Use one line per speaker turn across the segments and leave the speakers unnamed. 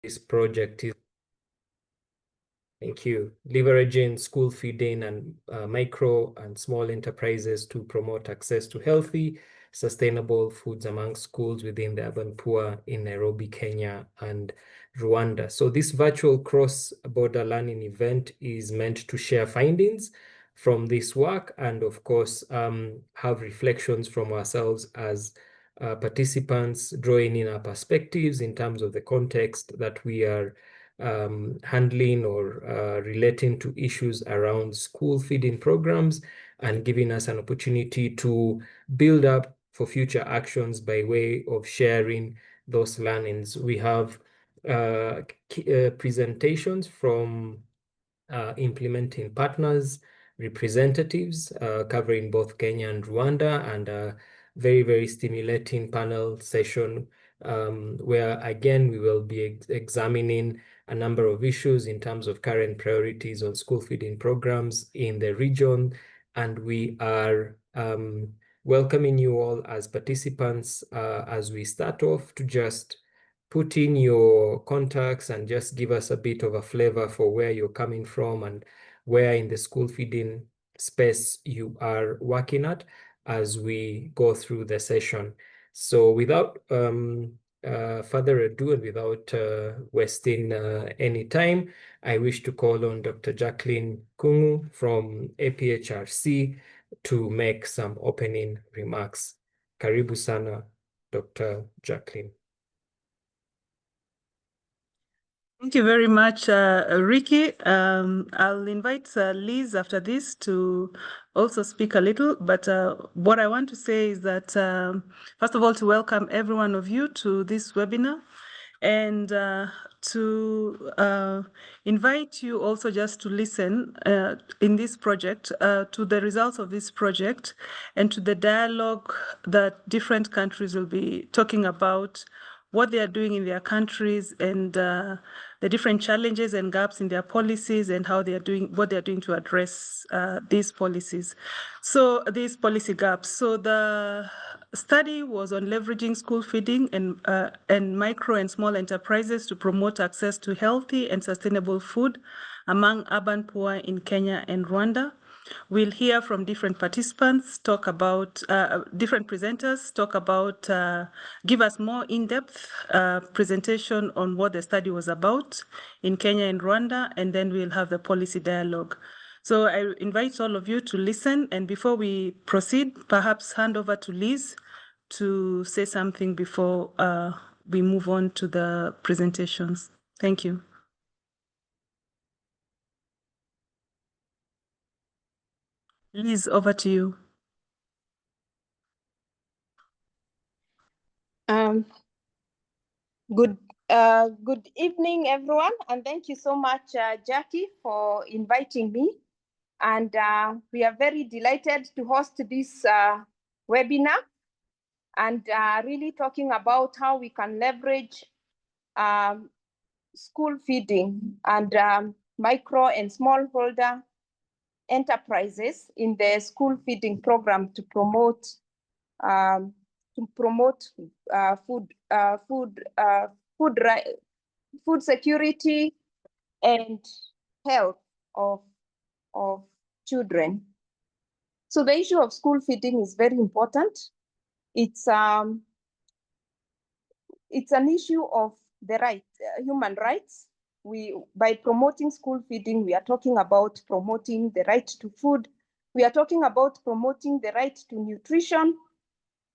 this project is, thank you, leveraging school feeding and micro and small enterprises to promote access to healthy, sustainable foods among schools within the urban poor in Nairobi, Kenya, and Rwanda. So this virtual cross-border learning event is meant to share findings from this work and, of course, have reflections from ourselves as participants, drawing in our perspectives in terms of the context that we are handling or relating to issues around school feeding programs, and giving us an opportunity to build up for future actions by way of sharing those learnings. We have presentations from implementing partners, representatives covering both Kenya and Rwanda, and a very, very stimulating panel session where, again, we will be examining a number of issues in terms of current priorities on school feeding programs in the region. And we are welcoming you all as participants as we start off to just put in your contacts and just give us a bit of a flavor for where you're coming from and where in the school feeding space you are working at as we go through the session. So without further ado and without wasting any time, I wish to call on Dr. Jacqueline Kungu from APHRC to make some opening remarks. Karibu sana, Dr. Jacqueline.
Thank you very much, Ricky. I'll invite Liz after this to also speak a little, but what I want to say is that, first of all, to welcome every one of you to this webinar, and to invite you also just to listen in this project to the results of this project and to the dialogue that different countries will be talking about what they are doing in their countries and the different challenges and gaps in their policies and how they are doing, what they are doing to address these policies. So these policy gaps. So the study was on leveraging school feeding and micro and small enterprises to promote access to healthy and sustainable food among urban poor in Kenya and Rwanda. We'll hear from different participants, talk about different presenters, talk about, give us more in-depth presentation on what the study was about in Kenya and Rwanda, and then we'll have the policy dialogue. So I invite all of you to listen, and before we proceed, perhaps hand over to Liz to say something before we move on to the presentations. Thank you. Liz, over to you.
Good evening, everyone, and thank you so much, Jackie, for inviting me. And we are very delighted to host this webinar and really talking about how we can leverage school feeding and micro and smallholder enterprises in the school feeding program to promote food security and health of children. So the issue of school feeding is very important. It's an issue of the human rights. By promoting school feeding, we are talking about promoting the right to food. We are talking about promoting the right to nutrition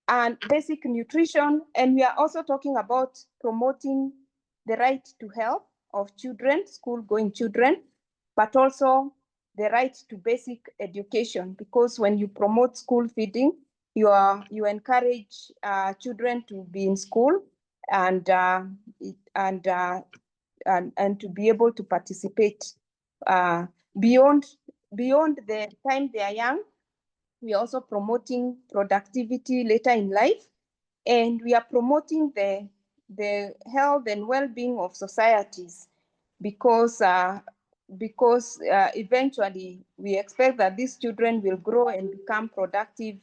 and basic nutrition. And we are also talking about promoting the right to health of children, school-going children, but also the right to basic education. Because when you promote school feeding, you encourage children to be in school and to be able to participate beyond the time they are young. We are also promoting productivity later in life, and we are promoting the health and well-being of societies, because eventually we expect that these children will grow and become productive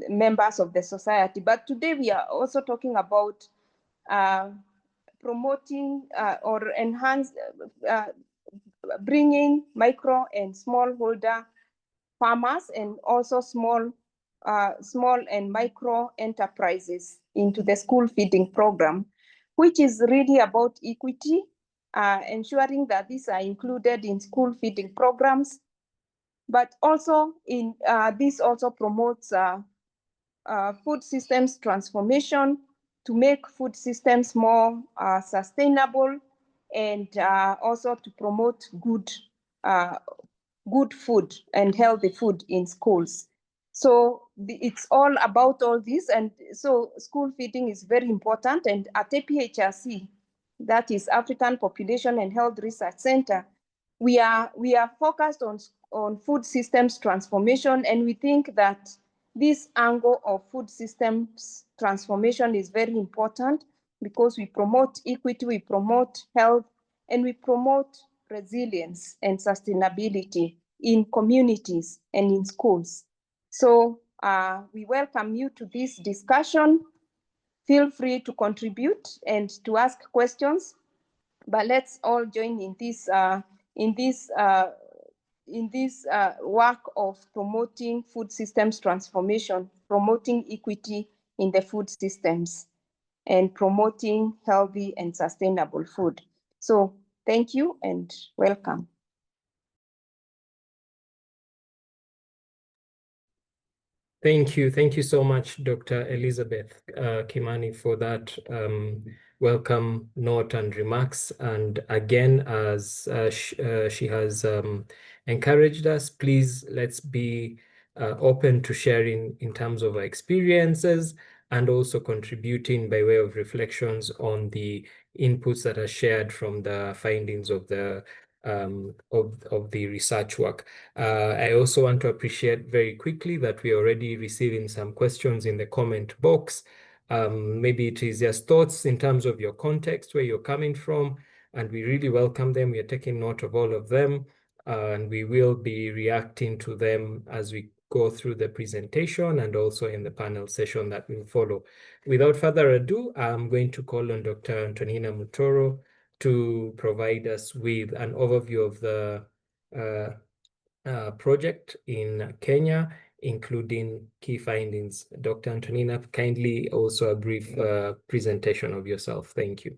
members of the society. But today we are also talking about promoting or enhance, bringing micro and smallholder farmers and also small and micro enterprises into the school feeding program, which is really about equity, ensuring that these are included in school feeding programs. But also this also promotes food systems transformation to make food systems more sustainable, and also to promote good food and healthy food in schools. So it's all about all this, and so school feeding is very important. And at APHRC, that is African Population and Health Research Center, we are focused on food systems transformation, and we think that this angle of food systems transformation is very important because we promote equity, we promote health, and we promote resilience and sustainability in communities and in schools. So we welcome you to this discussion. Feel free to contribute and to ask questions, but let's all join in this work of promoting food systems transformation, promoting equity in the food systems, and promoting healthy and sustainable food. So thank you and welcome.
Thank you so much, Dr. Elizabeth Kimani, for that welcome note and remarks. And again, as she has encouraged us, please let's be open to sharing in terms of our experiences and also contributing by way of reflections on the inputs that are shared from the findings of the research work. I also want to appreciate very quickly that we're already receiving some questions in the comment box. Maybe it is just thoughts in terms of your context, where you're coming from, and we really welcome them. We are taking note of all of them, and we will be reacting to them as we go through the presentation and also in the panel session that will follow. Without further ado, I'm going to call on Dr. Antonina Mutoro to provide us with an overview of the project in Kenya, including key findings. Dr. Antonina, kindly also a brief presentation of yourself. Thank you.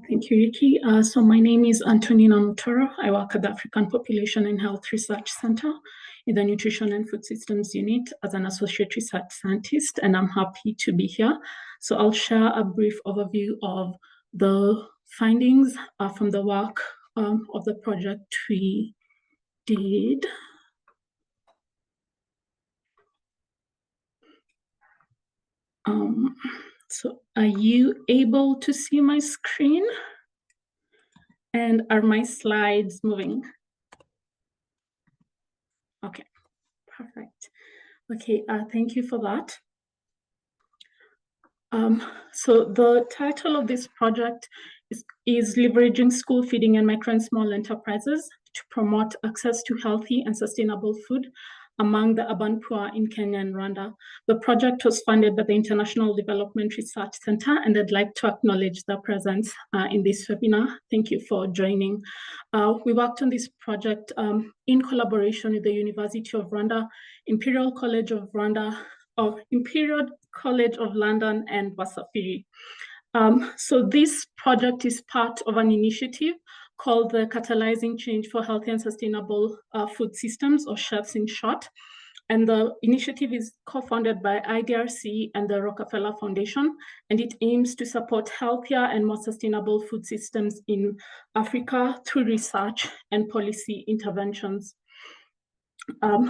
Thank you, Ricky. So my name is Antonina Mutoro. I work at the African Population and Health Research Center in the Nutrition and Food Systems Unit as an Associate Research Scientist, and I'm happy to be here. So I'll share a brief overview of the findings from the work of the project we did. So are you able to see my screen? And are my slides moving? Okay, perfect. Okay, thank you for that. So the title of this project is Leveraging School Feeding and Micro and Small Enterprises to Promote Access to Healthy and Sustainable Food among the urban poor in Kenya and Rwanda. The project was funded by the International Development Research Center, and I'd like to acknowledge their presence in this webinar. Thank you for joining. We worked on this project in collaboration with the University of Rwanda, Imperial College of Rwanda, Imperial College of London, and Wasafiri. So this project is part of an initiative called the Catalyzing Change for Healthy and Sustainable Food Systems, or CHeFS in short. And the initiative is co-founded by IDRC and the Rockefeller Foundation, and it aims to support healthier and more sustainable food systems in Africa through research and policy interventions.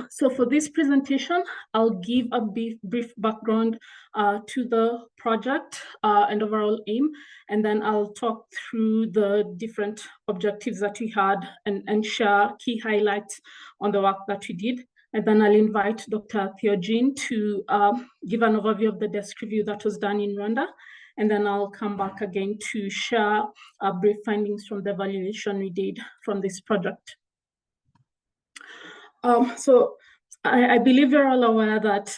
So for this presentation, I'll give a brief background to the project and overall aim, and then I'll talk through the different objectives that we had and share key highlights on the work that we did. And then I'll invite Dr. Theogene to give an overview of the desk review that was done in Rwanda. And then I'll come back again to share brief findings from the evaluation we did from this project. So I believe you're all aware that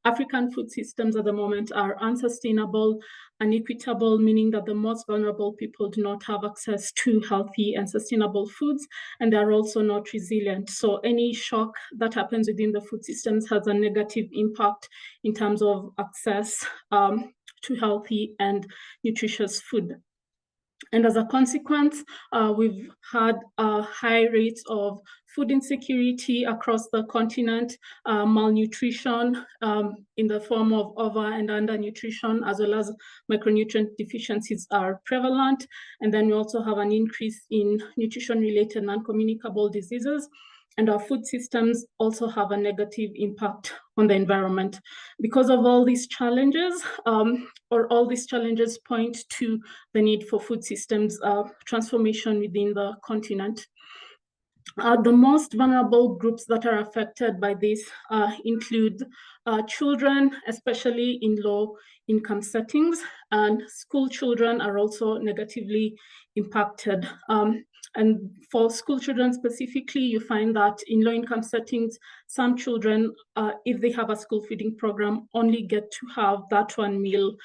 African food systems at the moment are unsustainable, unequitable, meaning that the most vulnerable people do not have access to healthy and sustainable foods, and they're also not resilient. So any shock that happens within the food systems has a negative impact in terms of access to healthy and nutritious food. And as a consequence, we've had high rates of food insecurity across the continent, malnutrition in the form of over and undernutrition, as well as micronutrient deficiencies are prevalent. And then we also have an increase in nutrition-related non-communicable diseases. And our food systems also have a negative impact on the environment. Because of all these challenges, all these challenges point to the need for food systems transformation within the continent. The most vulnerable groups that are affected by this include children, especially in low-income settings, and school children are also negatively impacted. And for school children specifically, you find that in low-income settings, some children, if they have a school feeding program, only get to have that one meal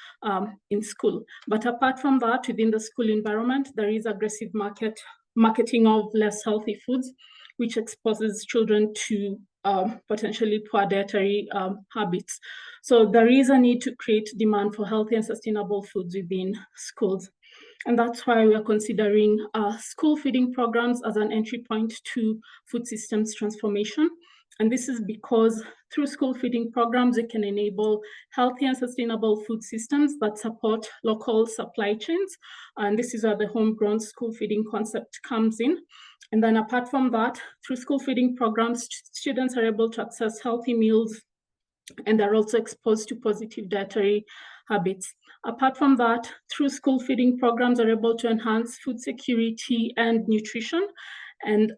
in school. But apart from that, within the school environment, there is aggressive marketing of less healthy foods, which exposes children to potentially poor dietary habits. So there is a need to create demand for healthy and sustainable foods within schools. And that's why we are considering school feeding programs as an entry point to food systems transformation. And this is because through school feeding programs, it can enable healthy and sustainable food systems that support local supply chains. And this is where the homegrown school feeding concept comes in. And then apart from that, through school feeding programs, students are able to access healthy meals, and they're also exposed to positive dietary habits. Apart from that, through school feeding programs are able to enhance food security and nutrition. And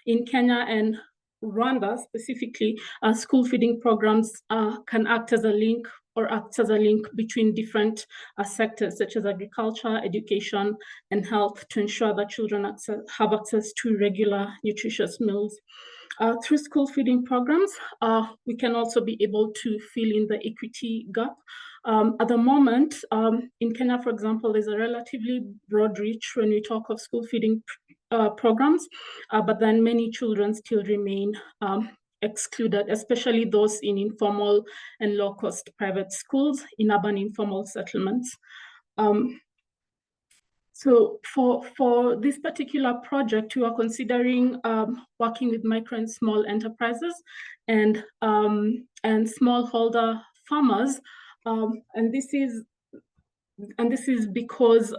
in Kenya and Rwanda specifically, school feeding programs can act as a link between different sectors such as agriculture, education, and health to ensure that children have access to regular nutritious meals. Through school feeding programs, we can also be able to fill in the equity gap. At the moment, in Kenya, for example, there's a relatively broad reach when we talk of school feeding programs, but then many children still remain excluded, especially those in informal and low-cost private schools in urban informal settlements. So for this particular project, we are considering working with micro and small enterprises and smallholder farmers, and this is because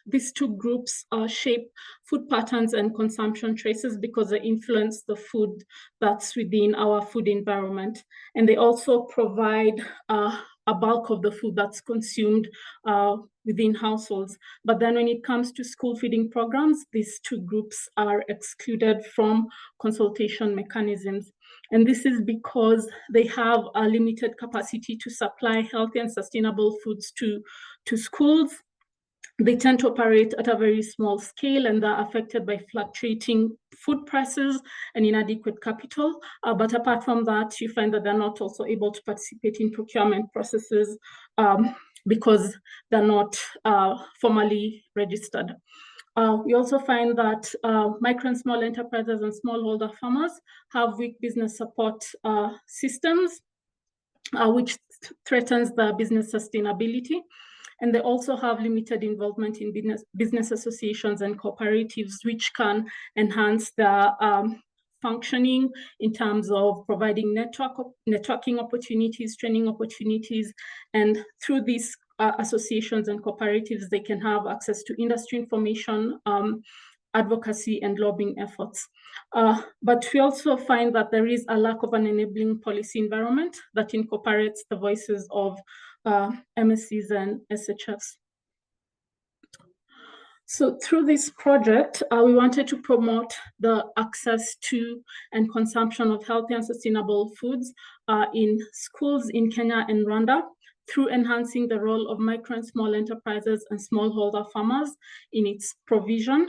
these two groups shape food patterns and consumption choices because they influence the food that's within our food environment, and they also provide a bulk of the food that's consumed within households. But then when it comes to school feeding programs, these two groups are excluded from consultation mechanisms. And this is because they have a limited capacity to supply healthy and sustainable foods to schools. They tend to operate at a very small scale and are affected by fluctuating food prices and inadequate capital. But apart from that, you find that they're not also able to participate in procurement processes because they're not formally registered. We also find that micro and small enterprises and smallholder farmers have weak business support systems, which threatens the business sustainability. And they also have limited involvement in business associations and cooperatives, which can enhance their functioning in terms of providing networking opportunities, training opportunities. And through these associations and cooperatives, they can have access to industry information, advocacy, and lobbying efforts. But we also find that there is a lack of an enabling policy environment that incorporates the voices of MSCs and SHFs. So through this project, we wanted to promote the access to and consumption of healthy and sustainable foods in schools in Kenya and Rwanda through enhancing the role of micro and small enterprises and smallholder farmers in its provision,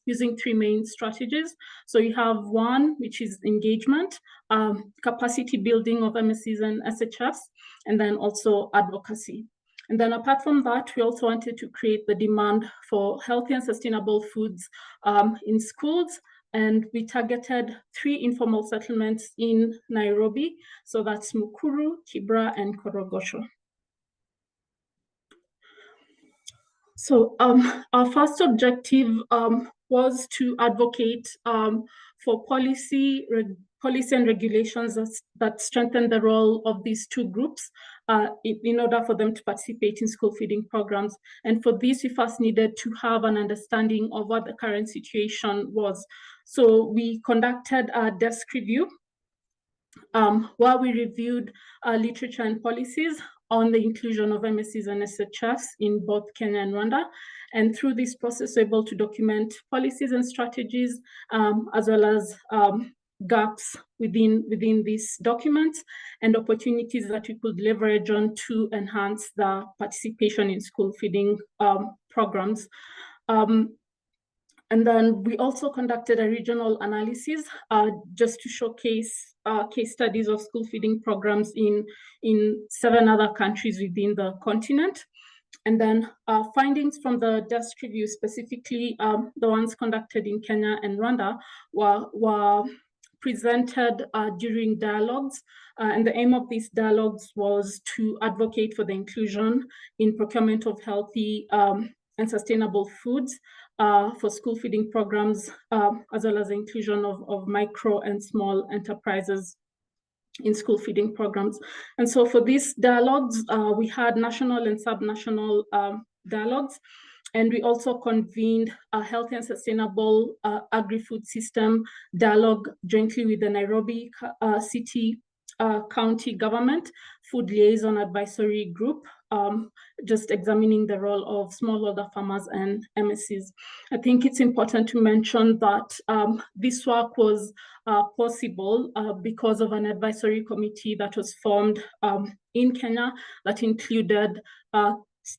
using three main strategies. So you have one, which is engagement, capacity building of MSCs and SHFs, and then also advocacy. And then apart from that, we also wanted to create the demand for healthy and sustainable foods in schools. And we targeted 3 informal settlements in Nairobi. So that's Mukuru, Kibra, and Korogosho. So our first objective was to advocate for policy and regulations that strengthen the role of these 2 groups in order for them to participate in school feeding programs. And for this, we first needed to have an understanding of what the current situation was. So we conducted a desk review where we reviewed literature and policies on the inclusion of MSCs and SHFs in both Kenya and Rwanda. And through this process, we're able to document policies and strategies, as well as gaps within these documents and opportunities that we could leverage on to enhance the participation in school feeding programs. And then we also conducted a regional analysis just to showcase case studies of school feeding programs in 7 other countries within the continent. And then findings from the desk review, specifically the ones conducted in Kenya and Rwanda, were presented during dialogues. And the aim of these dialogues was to advocate for the inclusion in procurement of healthy and sustainable foods for school feeding programs, as well as the inclusion of micro and small enterprises in school feeding programs. And so for these dialogues, we had national and subnational dialogues, and we also convened a healthy and sustainable agri-food system dialogue jointly with the Nairobi City County Government Food Liaison Advisory Group, just examining the role of smallholder farmers and MSCs. I think it's important to mention that this work was possible because of an advisory committee that was formed in Kenya that included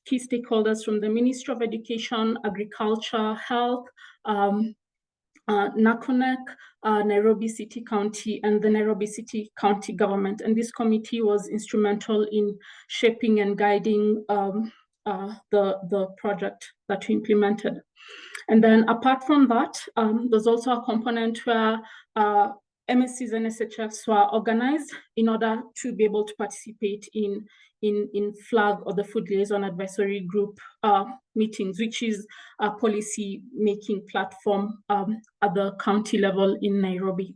key stakeholders from the Ministry of Education, Agriculture, Health, NACONEC, Nairobi City County, and the Nairobi City County Government. And this committee was instrumental in shaping and guiding the project that we implemented. And then apart from that, there's also a component where MSCs and SHFs were organized in order to be able to participate in FLAG, or the Food Liaison Advisory Group meetings, which is a policy making platform at the county level in Nairobi.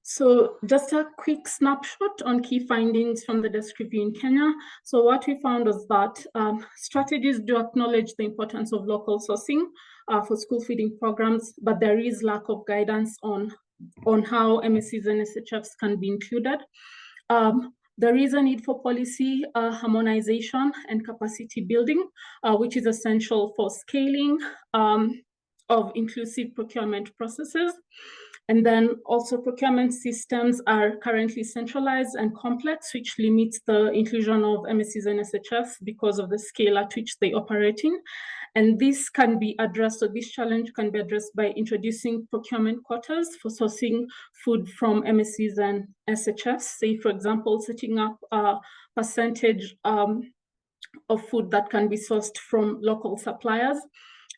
So just a quick snapshot on key findings from the desk review in Kenya. So what we found was that strategies do acknowledge the importance of local sourcing for school feeding programs, but there is lack of guidance on how MSCs and SHFs can be included. There is a need for policy harmonization and capacity building, which is essential for scaling of inclusive procurement processes. And then also procurement systems are currently centralized and complex, which limits the inclusion of MSCs and SHFs because of the scale at which they operate in. And this can be addressed, or this challenge can be addressed by introducing procurement quotas for sourcing food from MSCs and SHFs. Say, for example, setting up a percentage of food that can be sourced from local suppliers.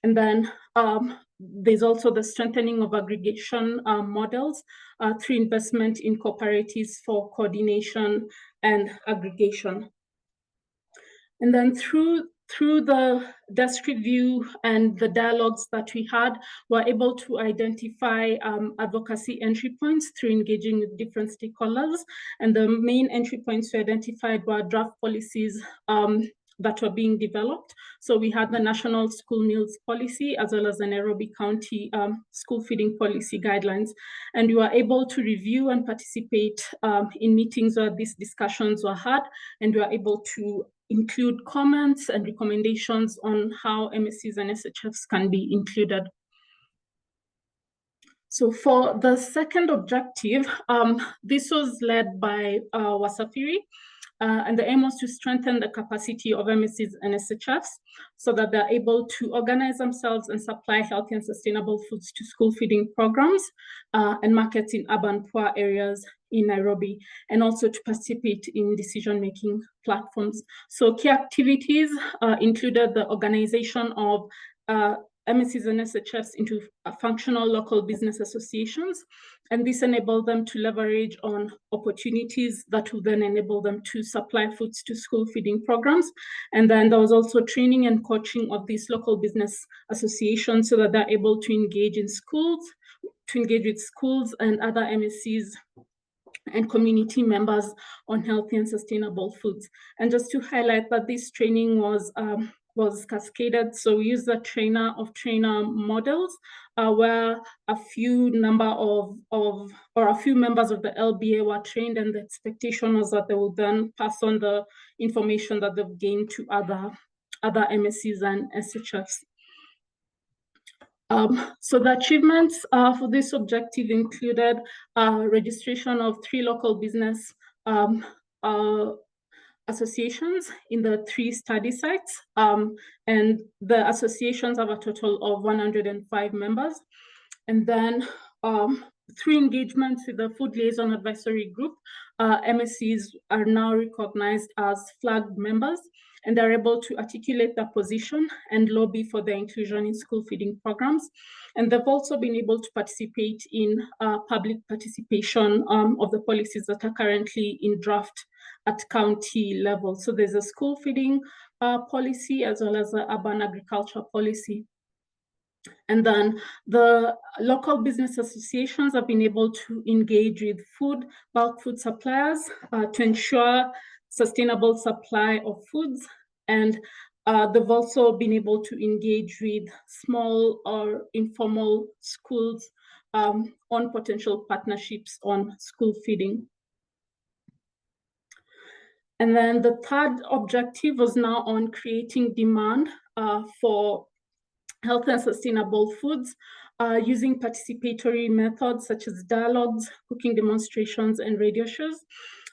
And then there's also the strengthening of aggregation models through investment in cooperatives for coordination and aggregation. And then through the desk review and the dialogues that we had, we're able to identify advocacy entry points through engaging with different stakeholders. And the main entry points we identified were draft policies that were being developed. So we had the National School Meals Policy, as well as the Nairobi County School Feeding Policy Guidelines. And we were able to review and participate in meetings where these discussions were had, and we were able to include comments and recommendations on how MSCs and SHFs can be included. So for the second objective, this was led by Wasafiri, And the aim was to strengthen the capacity of MSCs and SHFs so that they're able to organize themselves and supply healthy and sustainable foods to school feeding programs and markets in urban poor areas in Nairobi, and also to participate in decision-making platforms. So key activities included the organization of MSCs and SHFs into functional local business associations, and this enabled them to leverage on opportunities that will then enable them to supply foods to school feeding programs. And then there was also training and coaching of these local business associations so that they're able to engage in schools, to engage with schools and other MSCs and community members on healthy and sustainable foods. And just to highlight that this training was cascaded. So we used the trainer models where a few members of the LBA were trained, and the expectation was that they would then pass on the information that they've gained to other MSCs and SHFs. So the achievements for this objective included registration of 3 local business associations in the 3 study sites, and the associations have a total of 105 members. And then through engagements with the Food Liaison Advisory Group, MSCs are now recognized as flagged members, and they're able to articulate their position and lobby for their inclusion in school feeding programs. And they've also been able to participate in public participation of the policies that are currently in draft at county level. So there's a school feeding policy as well as the urban agriculture policy. And then the local business associations have been able to engage with bulk food suppliers to ensure sustainable supply of foods. And they've also been able to engage with small or informal schools on potential partnerships on school feeding. And then the third objective was now on creating demand for healthy and sustainable foods using participatory methods such as dialogues, cooking demonstrations, and radio shows.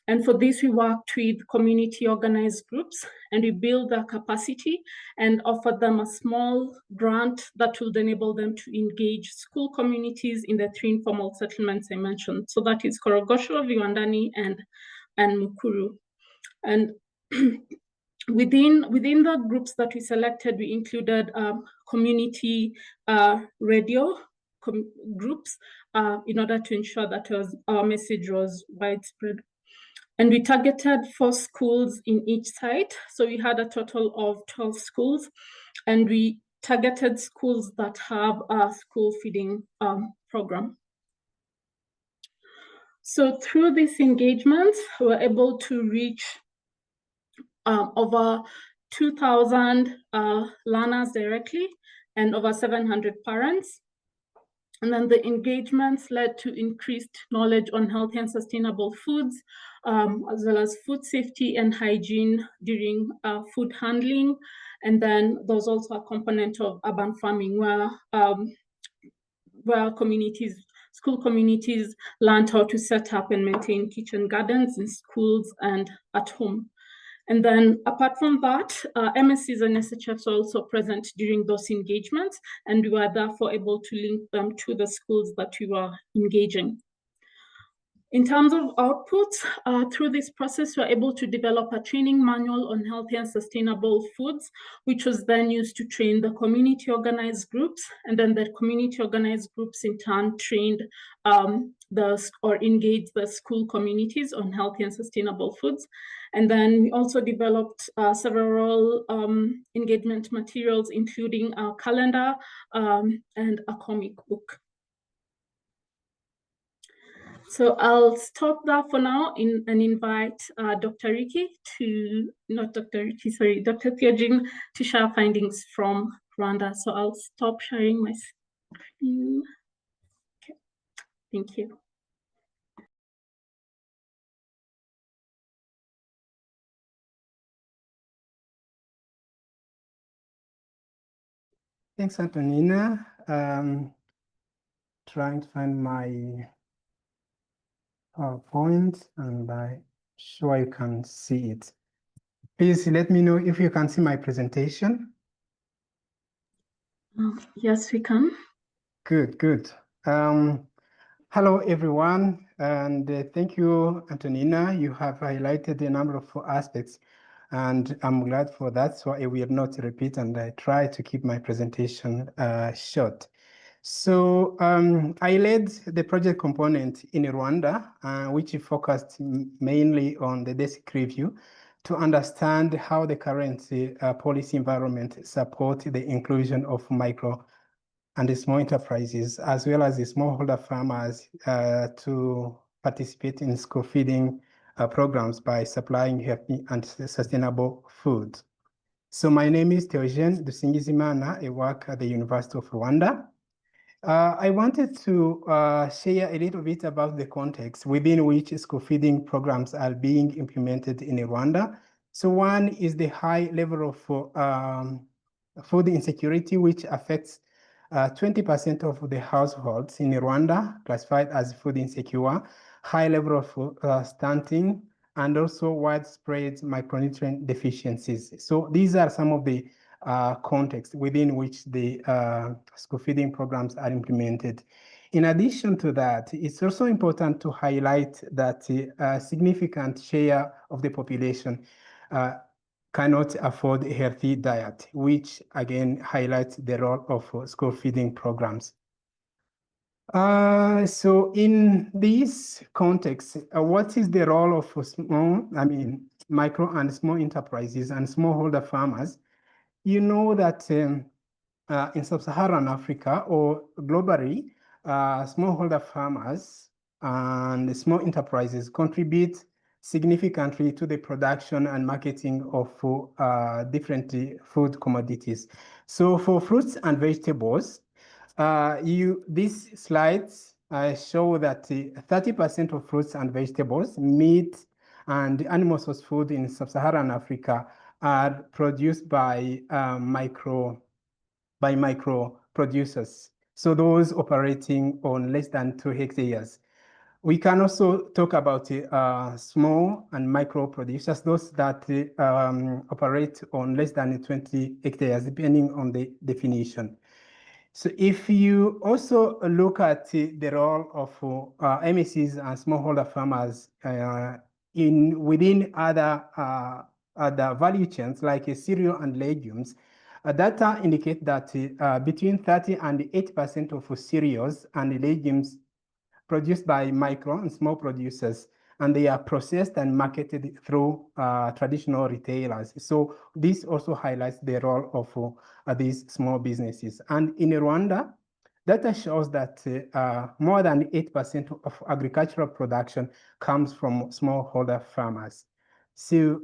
And for this, we worked with community organized groups, and we built their capacity and offered them a small grant that will enable them to engage school communities in the 3 informal settlements I mentioned. So that is Korogosho, Viwandani, and Mukuru. And within the groups that we selected, we included community radio groups in order to ensure that our message was widespread. And we targeted 4 schools in each site. So we had a total of 12 schools, and we targeted schools that have a school feeding program. So through these engagements, we were able to reach over 2,000 learners directly and over 700 parents. And then the engagements led to increased knowledge on healthy and sustainable foods, as well as food safety and hygiene during food handling. And then there's also a component of urban farming where school communities learned how to set up and maintain kitchen gardens in schools and at home. And then apart from that, MSCs and SHFs are also present during those engagements, and we were therefore able to link them to the schools that we were engaging. In terms of outputs, through this process, we were able to develop a training manual on healthy and sustainable foods, which was then used to train the community organized groups. And then the community organized groups in turn trained engaged the school communities on healthy and sustainable foods. And then we also developed several engagement materials, including a calendar and a comic book. So I'll stop there for now and invite Dr. Theogene to share findings from Rwanda. So I'll stop sharing my screen. Okay. Thank you.
Thanks, Antonina. Trying to find my PowerPoint, and I sure you can see it. Please let me know if you can see my presentation.
Yes, we can.
Good, good. Hello, everyone, and thank you, Antonina. You have highlighted a number of aspects, and I'm glad for that, so I will not repeat, and I try to keep my presentation short. So I led the project component in Rwanda, which focused mainly on the desk review to understand how the current policy environment supports the inclusion of micro and the small enterprises, as well as the smallholder farmers to participate in school feeding programs by supplying healthy and sustainable food. So my name is Theogene Dusingizimana. I work at the University of Rwanda. I wanted to share a little bit about the context within which school feeding programs are being implemented in Rwanda. So one is the high level of food insecurity, which affects 20% of the households in Rwanda classified as food insecure, high level of stunting, and also widespread micronutrient deficiencies. So these are some of the context within which the school feeding programs are implemented. In addition to that, it's also important to highlight that a significant share of the population cannot afford a healthy diet, which again highlights the role of school feeding programs. So in this context, what is the role of micro and small enterprises and smallholder farmers? You know that in sub-Saharan Africa or globally, smallholder farmers and small enterprises contribute significantly to the production and marketing of different food commodities. So for fruits and vegetables, these slides show that 30% of fruits and vegetables, meat, and animal source food in sub-Saharan Africa are produced by micro producers. So those operating on less than 2 hectares. We can also talk about small and micro producers, those that operate on less than 20 hectares, depending on the definition. So if you also look at the role of MSCs and smallholder farmers within other value chains like cereal and legumes, data indicate that between 30 and 8% of cereals and legumes produced by micro and small producers, and they are processed and marketed through traditional retailers. So this also highlights the role of these small businesses. And in Rwanda, data shows that more than 8% of agricultural production comes from smallholder farmers. So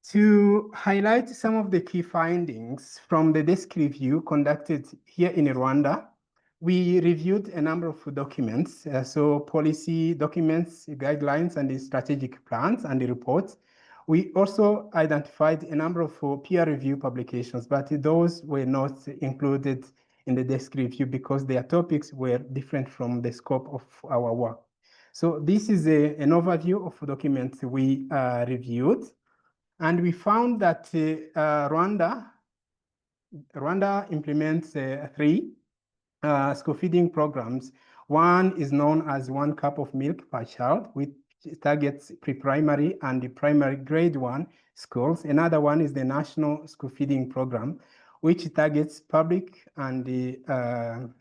to highlight some of the key findings from the desk review conducted here in Rwanda, we reviewed a number of documents, so policy documents, guidelines, and the strategic plans and the reports. We also identified a number of peer review publications, but those were not included in the desk review because their topics were different from the scope of our work. So this is an overview of documents we reviewed. And we found that Rwanda implements 3 school feeding programs. One is known as 1 cup of milk per child, which targets pre-primary and the primary grade 1 schools. Another one is the National School Feeding Program, which targets public and the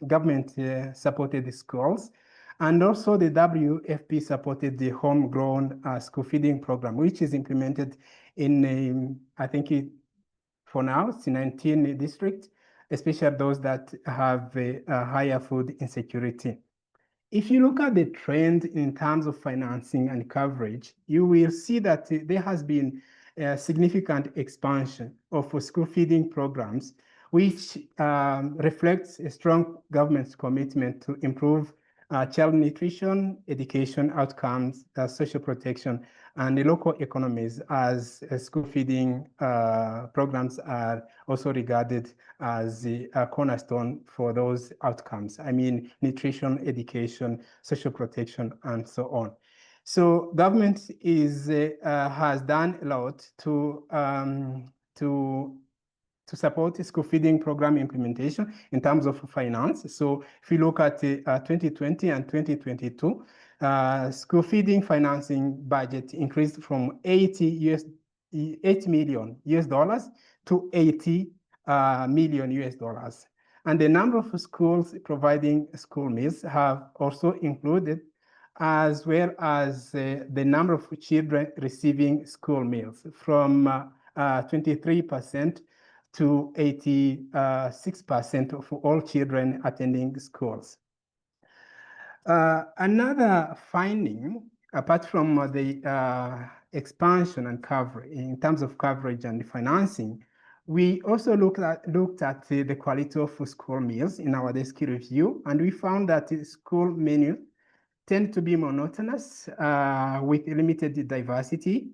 government supported schools. And also the WFP supported the homegrown school feeding program, which is implemented in, I think for now, it's in 19 districts, especially those that have a higher food insecurity. If you look at the trend in terms of financing and coverage, you will see that there has been a significant expansion of school feeding programs, which reflects a strong government's commitment to improve child nutrition, education outcomes, social protection, and the local economies, as school feeding programs are also regarded as the cornerstone for those outcomes. I mean, nutrition, education, social protection, and so on. So government has done a lot to support school feeding program implementation in terms of finance. So if you look at 2020 and 2022, school feeding financing budget increased from 8 million US dollars to 80 million US dollars. And the number of schools providing school meals have also included, as well as the number of children receiving school meals from 23% to 86% of all children attending schools. Another finding, apart from the expansion and coverage, in terms of coverage and financing, we also looked at the quality of school meals in our desk review, and we found that the school menu tend to be monotonous with limited diversity,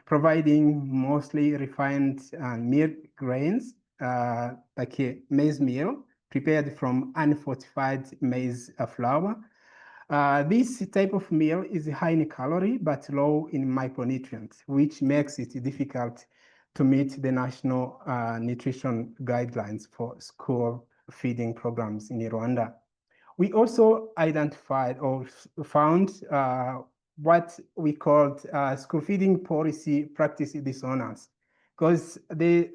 providing mostly refined meal grains like a maize meal prepared from unfortified maize flour. This type of meal is high in calorie but low in micronutrients, which makes it difficult to meet the national nutrition guidelines for school feeding programs in Rwanda. We also identified or found what we called school feeding policy practice dissonance, because the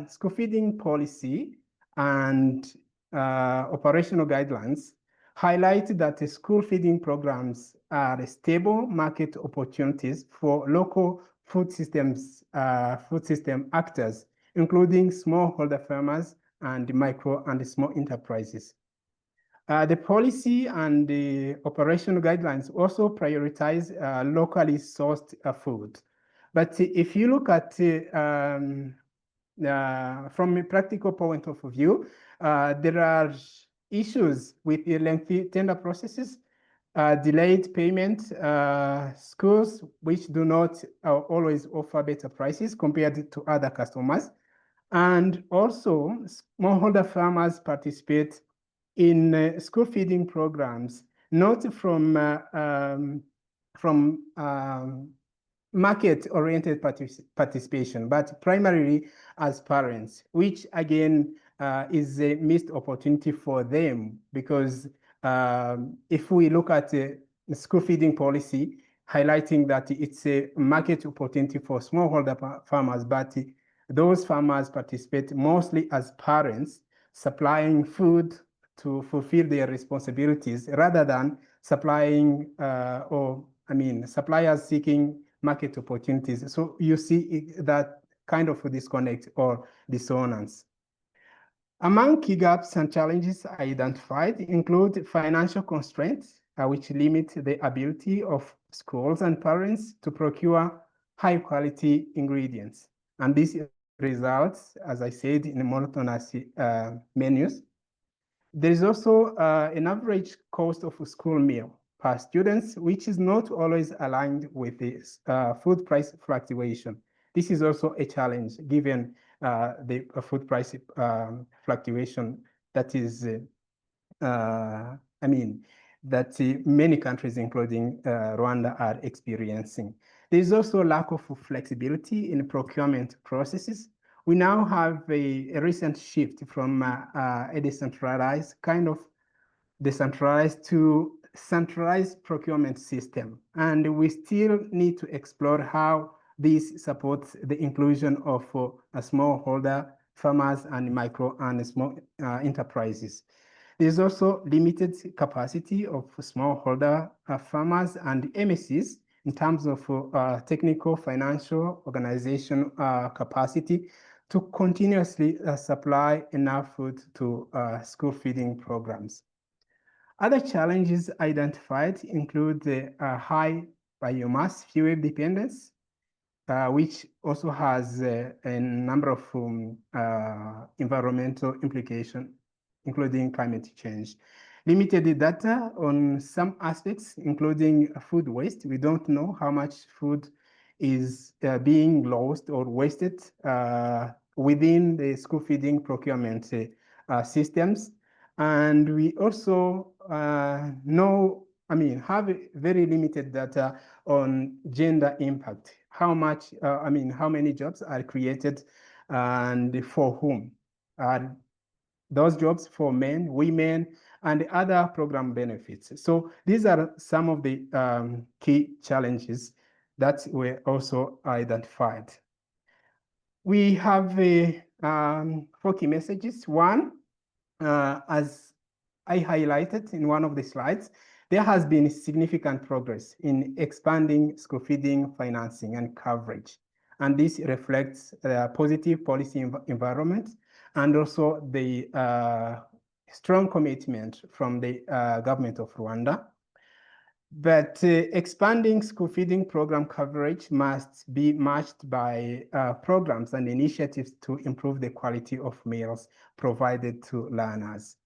school feeding policy and operational guidelines highlight that the school feeding programs are stable market opportunities for local food system actors, including smallholder farmers and micro and small enterprises. The policy and the operational guidelines also prioritize locally sourced food. But if you look at from a practical point of view, there are issues with the lengthy tender processes, delayed payment, schools which do not always offer better prices compared to other customers. And also, smallholder farmers participate in school feeding programs, not from market-oriented participation, but primarily as parents, which again is a missed opportunity for them, because if we look at the school feeding policy, highlighting that it's a market opportunity for smallholder farmers, but those farmers participate mostly as parents, supplying food to fulfill their responsibilities rather than supplying suppliers seeking market opportunities. So you see that kind of a disconnect or dissonance. Among key gaps and challenges identified include financial constraints, which limit the ability of schools and parents to procure high quality ingredients. And this results, as I said, in monotonous menus. There is also an average cost of a school meal per students, which is not always aligned with the food price fluctuation. This is also a challenge given the food price fluctuation that is, that many countries, including Rwanda, are experiencing. There is also lack of flexibility in procurement processes. We now have a recent shift from a decentralized to centralized procurement system. And we still need to explore how this supports the inclusion of smallholder farmers and micro and small enterprises. There's also limited capacity of smallholder farmers and MSCs in terms of technical, financial, organization capacity to continuously supply enough food to school feeding programs. Other challenges identified include the high biomass fuel dependence, which also has a number of environmental implications, including climate change. Limited data on some aspects, including food waste. We don't know how much food is being lost or wasted within the school feeding procurement systems. And we also know have very limited data on gender impact. How much, how many jobs are created and for whom? Are those jobs for men, women, and other program benefits? So these are some of the key challenges that were also identified. We have 4 key messages. One, as I highlighted in one of the slides, there has been significant progress in expanding school feeding financing and coverage. And this reflects the positive policy environment and also the strong commitment from the government of Rwanda. But expanding school feeding program coverage must be matched by programs and initiatives to improve the quality of meals provided to learners.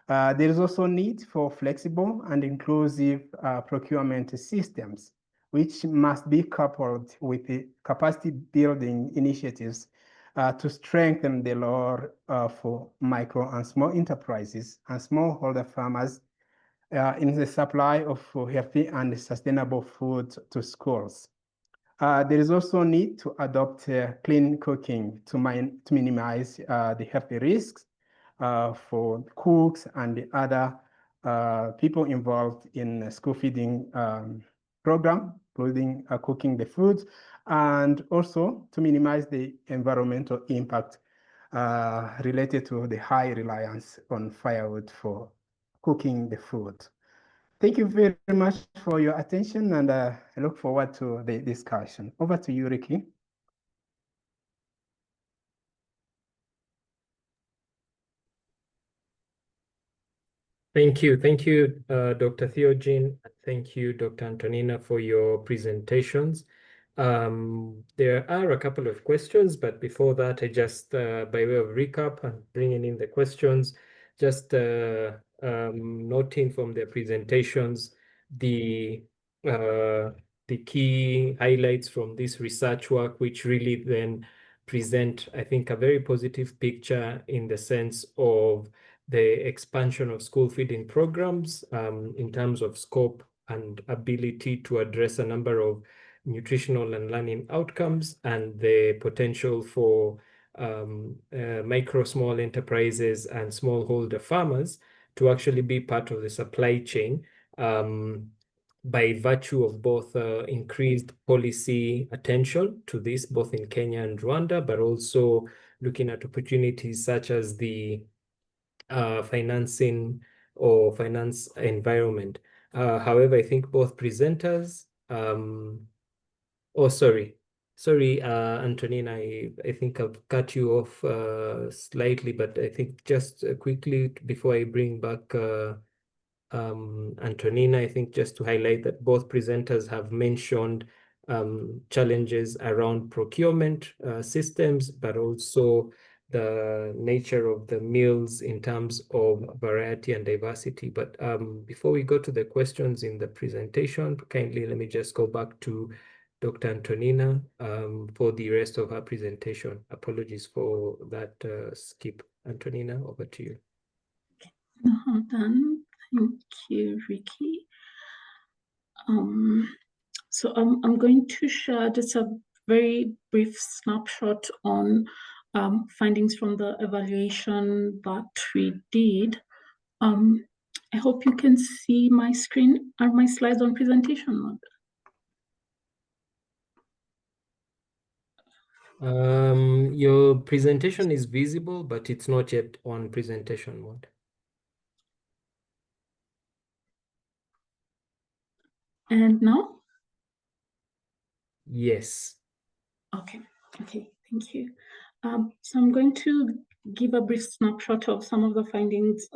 There is also need for flexible and inclusive procurement systems, which must be coupled with the capacity building initiatives to strengthen the law for micro and small enterprises and smallholder farmers in the supply of healthy and sustainable food to schools. There is also need to adopt clean cooking to minimize the health risks for cooks and the other people involved in school feeding program, including cooking the foods, and also to minimize the environmental impact related to the high reliance on firewood for cooking the food. Thank you very much for your attention, and I look forward to the discussion. Over to you, Ricky.
Thank you, Dr. Theogene. Thank you, Dr. Antonina, for your presentations. There are a couple of questions, but before that, I just, by way of recap and bringing in the questions, just noting from their presentations the key highlights from this research work, which really then present, I think, a very positive picture in the sense of the expansion of school feeding programs in terms of scope and ability to address a number of nutritional and learning outcomes, and the potential for micro, small enterprises and smallholder farmers to actually be part of the supply chain by virtue of both increased policy attention to this, both in Kenya and Rwanda, but also looking at opportunities such as the financing or finance environment. However, I think both presenters, sorry, Antonina, I think I've cut you off slightly, but I think just quickly before I bring back Antonina, I think just to highlight that both presenters have mentioned challenges around procurement systems, but also the nature of the meals in terms of variety and diversity. But before we go to the questions in the presentation, kindly let me just go back to Dr. Antonina for the rest of her presentation. Apologies for that skip. Antonina, over to you.
Done. Thank you, Ricky. So I'm going to share just a very brief snapshot on findings from the evaluation that we did. I hope you can see my screen. Are my slides on presentation mode?
Your presentation is visible, but it's not yet on presentation mode.
And now?
Yes.
Okay, thank you. So I'm going to give a brief snapshot of some of the findings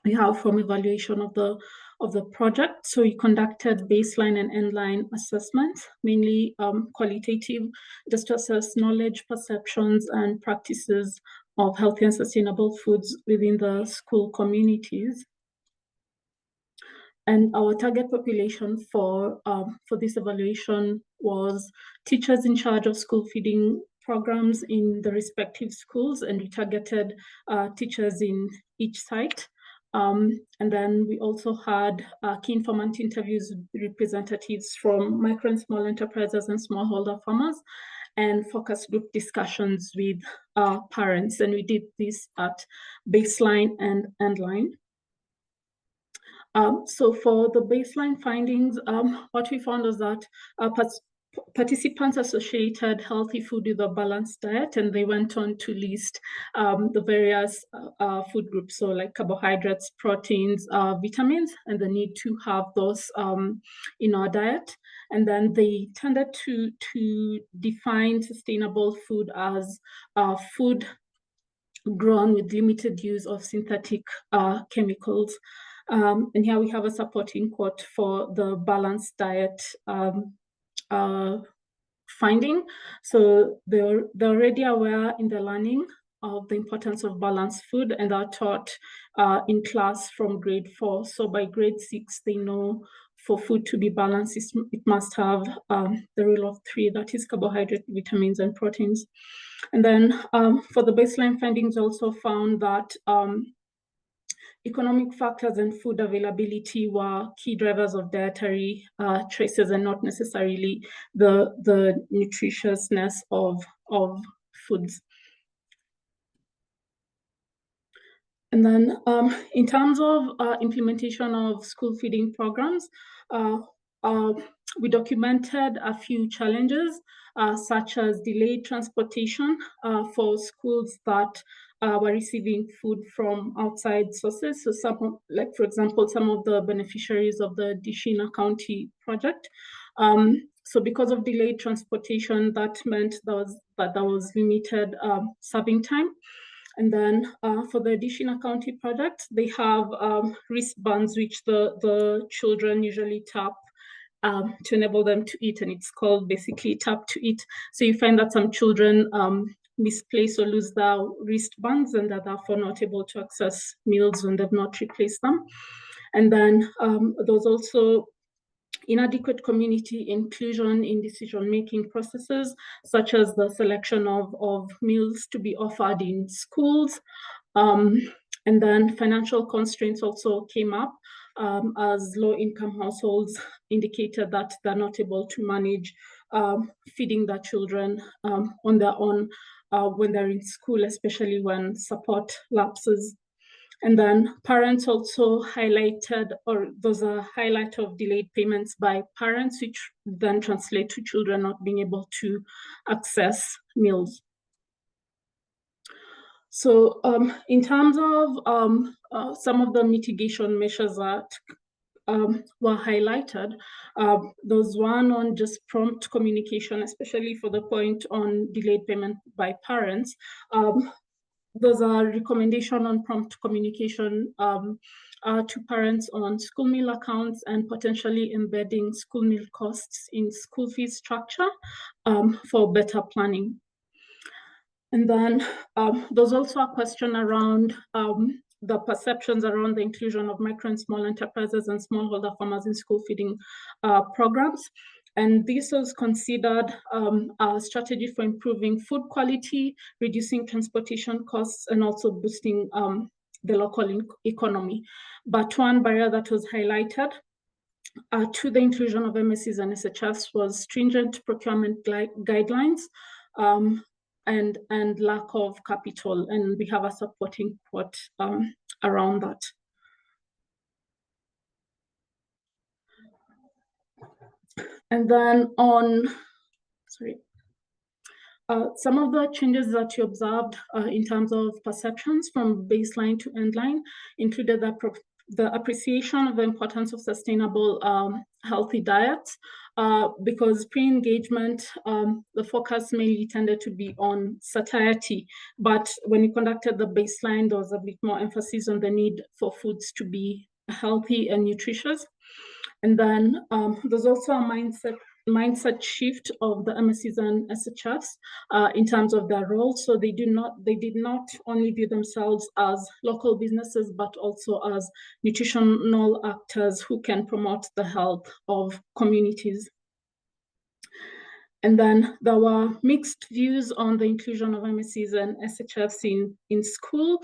we have from evaluation of the project. So we conducted baseline and endline assessments, mainly qualitative, just to assess knowledge, perceptions, and practices of healthy and sustainable foods within the school communities. And our target population for this evaluation was teachers in charge of school feeding programs in the respective schools, and we targeted teachers in each site. And then we also had key informant interviews with representatives from micro and small enterprises and smallholder farmers, and focus group discussions with parents. And we did this at baseline and endline. So for the baseline findings, what we found was that participants associated healthy food with a balanced diet, and they went on to list the various food groups, so like carbohydrates, proteins, vitamins, and the need to have those in our diet. And then they tended to define sustainable food as food grown with limited use of synthetic chemicals. And here we have a supporting quote for the balanced diet finding. So they're already aware in the learning of the importance of balanced food, and are taught in class from grade 4. So by grade 6, they know for food to be balanced, it must have the rule of 3, that is carbohydrate, vitamins, and proteins. And then for the baseline findings, also found that economic factors and food availability were key drivers of dietary choices, and not necessarily the nutritiousness of foods. And then in terms of implementation of school feeding programs, we documented a few challenges, such as delayed transportation for schools that were receiving food from outside sources. So some, like for example, some of the beneficiaries of the Dishina County project. So because of delayed transportation, that meant there was limited serving time. And then for the Dishina County project, they have wristbands which the children usually tap to enable them to eat, and it's called basically tap to eat. So you find that some children misplace or lose their wristbands, and are therefore not able to access meals when they've not replaced them. And then there's also inadequate community inclusion in decision-making processes, such as the selection of meals to be offered in schools. And then financial constraints also came up, as low-income households indicated that they're not able to manage feeding their children on their own when they're in school, especially when support lapses. And then parents also highlighted, or there's a highlight of delayed payments by parents, which then translate to children not being able to access meals. So in terms of some of the mitigation measures that were highlighted, there's one on just prompt communication, especially for the point on delayed payment by parents. There's a recommendation on prompt communication to parents on school meal accounts, and potentially embedding school meal costs in school fees structure for better planning. And then there's also a question around the perceptions around the inclusion of micro and small enterprises and smallholder farmers in school feeding programs. And this was considered a strategy for improving food quality, reducing transportation costs, and also boosting the local economy. But one barrier that was highlighted to the inclusion of MSCs and SHFs was stringent procurement guidelines and lack of capital. And we have a supporting quote around that. And then on, some of the changes that you observed in terms of perceptions from baseline to endline included the appreciation of the importance of sustainable healthy diets, because pre-engagement, the focus mainly tended to be on satiety. But when you conducted the baseline, there was a bit more emphasis on the need for foods to be healthy and nutritious. And then there's also a mindset shift of the MSCs and SHFs in terms of their role. So they did not only view themselves as local businesses, but also as nutritional actors who can promote the health of communities. And then there were mixed views on the inclusion of MSCs and SHFs in school.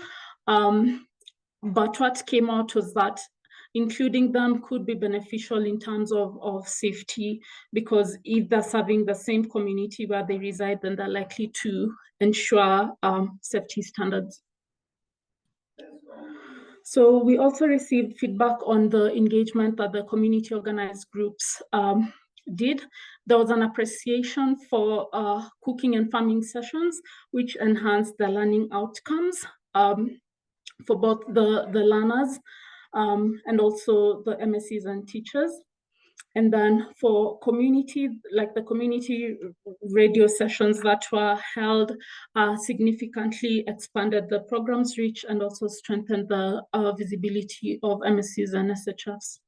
But what came out was that including them could be beneficial in terms of safety, because if they're serving the same community where they reside, then they're likely to ensure safety standards. So we also received feedback on the engagement that the community organized groups did. There was an appreciation for cooking and farming sessions, which enhanced the learning outcomes for both the learners and also the MSCs and teachers. And then for community, like the community radio sessions that were held, significantly expanded the program's reach and also strengthened the visibility of MSCs and SHFs.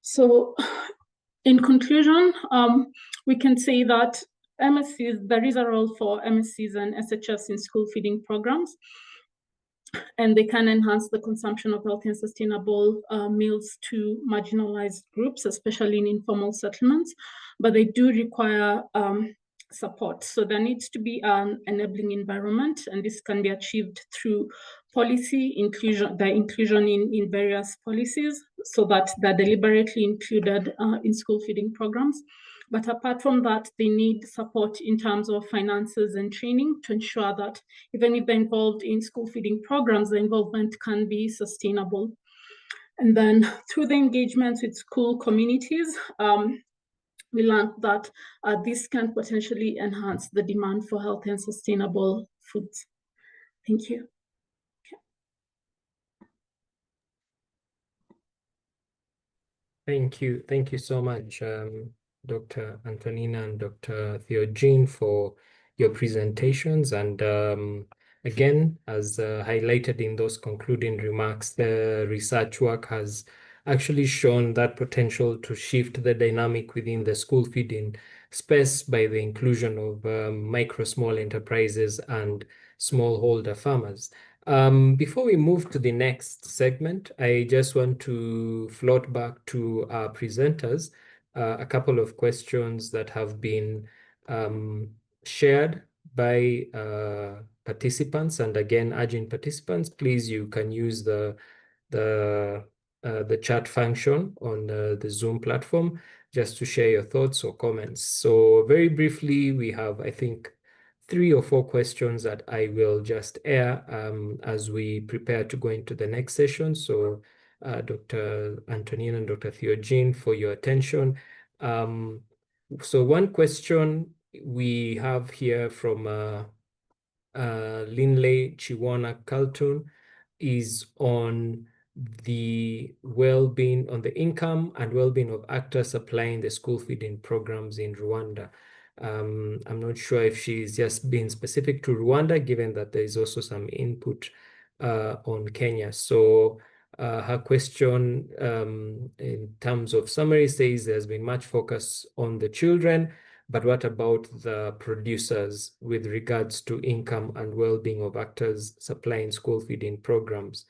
So in conclusion, we can say that MSCs, there is a role for MSCs and SHFs in school feeding programs, and they can enhance the consumption of healthy and sustainable meals to marginalized groups, especially in informal settlements, but they do require support. So there needs to be an enabling environment, and this can be achieved through policy inclusion, the inclusion in various policies, so that they're deliberately included in school feeding programs. But apart from that, they need support in terms of finances and training to ensure that even if they're involved in school feeding programs, the involvement can be sustainable. And then through the engagements with school communities, we learned that this can potentially enhance the demand for healthy and sustainable foods. Thank you.
Thank you. Thank you so much, Dr. Antonina and Dr. Theogene, for your presentations. And again, as highlighted in those concluding remarks, the research work has actually shown that potential to shift the dynamic within the school feeding space by the inclusion of micro small enterprises and smallholder farmers. Before we move to the next segment, I just want to float back to our presenters a couple of questions that have been shared by participants. And again, urging participants, please, you can use the chat function on the Zoom platform just to share your thoughts or comments. So very briefly, we have, I think, 3 or 4 questions that I will just air as we prepare to go into the next session. So Dr. Antonina and Dr. Theogene, for your attention. So one question we have here from Linley Chiwana Kaltun is on the well-being, on the income and well-being of actors supplying the school feeding programs in Rwanda. I'm not sure if she's just being specific to Rwanda, given that there is also some input on Kenya. So her question in terms of summary says there's been much focus on the children, but what about the producers with regards to income and well-being of actors supplying school feeding programs?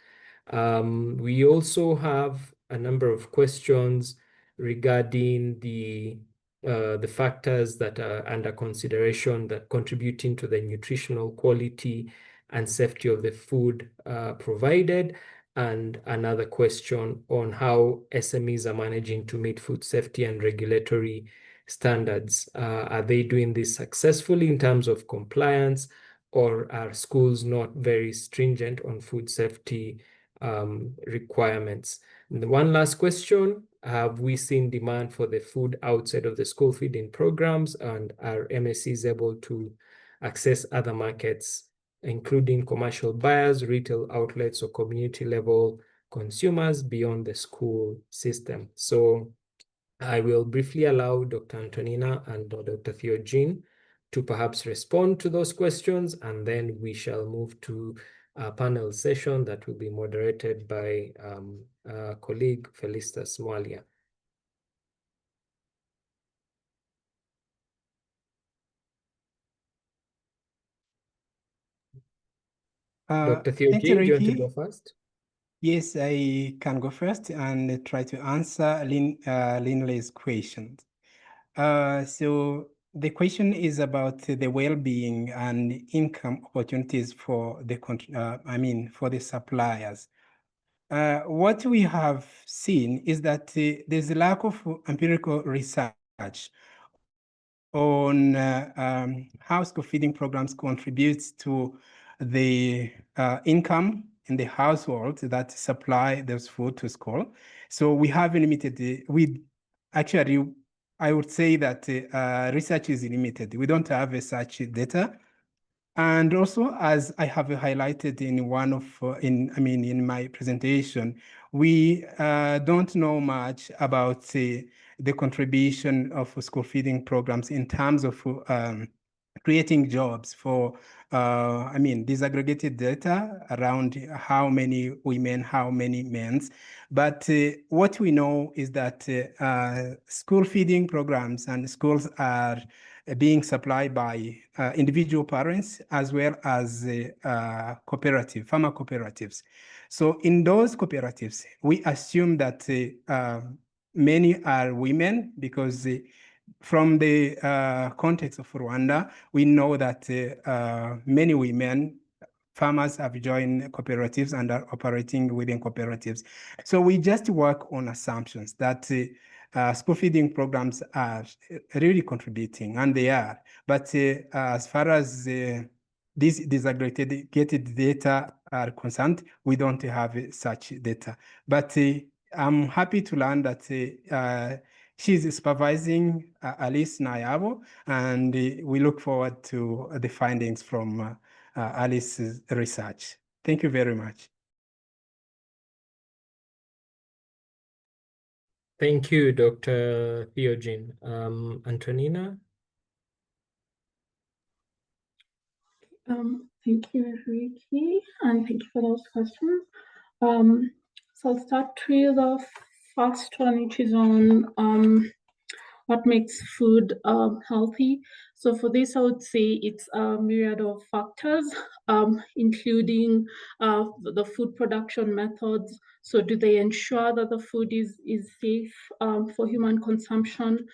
We also have a number of questions regarding the factors that are under consideration that contributing to the nutritional quality and safety of the food provided, and another question on how SMEs are managing to meet food safety and regulatory standards. Are they doing this successfully in terms of compliance, or are schools not very stringent on food safety requirements? And the one last question, have we seen demand for the food outside of the school feeding programs, and are MSCs able to access other markets, including commercial buyers, retail outlets, or community level consumers beyond the school system? So I will briefly allow Dr. Antonina and Dr. Theogene to perhaps respond to those questions, and then we shall move to a panel session that will be moderated by our colleague Felicitas Mwalia. Dr. Theogene, do you want to go first?
Yes, I can go first and try to answer Linley's questions. So the question is about the well-being and income opportunities for the for the suppliers. What we have seen is that there's a lack of empirical research on how school feeding programs contribute to the income in the households that supply those food to school. So we have limited, actually, I would say that research is limited. We don't have such data. And also, as I have highlighted in one of, in my presentation, we don't know much about the contribution of school feeding programs in terms of creating jobs for, disaggregated data around how many women, how many men. But what we know is that school feeding programs and schools are being supplied by individual parents as well as farmer cooperatives. So in those cooperatives, we assume that many are women because from the context of Rwanda, we know that many women farmers have joined cooperatives and are operating within cooperatives. So we just work on assumptions that school feeding programs are really contributing, and they are. But as far as these disaggregated data are concerned, we don't have such data. But I'm happy to learn that she's supervising Alice Nayabo, and we look forward to the findings from Alice's research. Thank you very much.
Thank you, Dr. Theogene. Antonina?
Thank you, Ricky, and thank you for those questions. So I'll start with the first one, which is on what makes food healthy. So for this, I would say it's a myriad of factors, including the food production methods. So do they ensure that the food is safe for human consumption?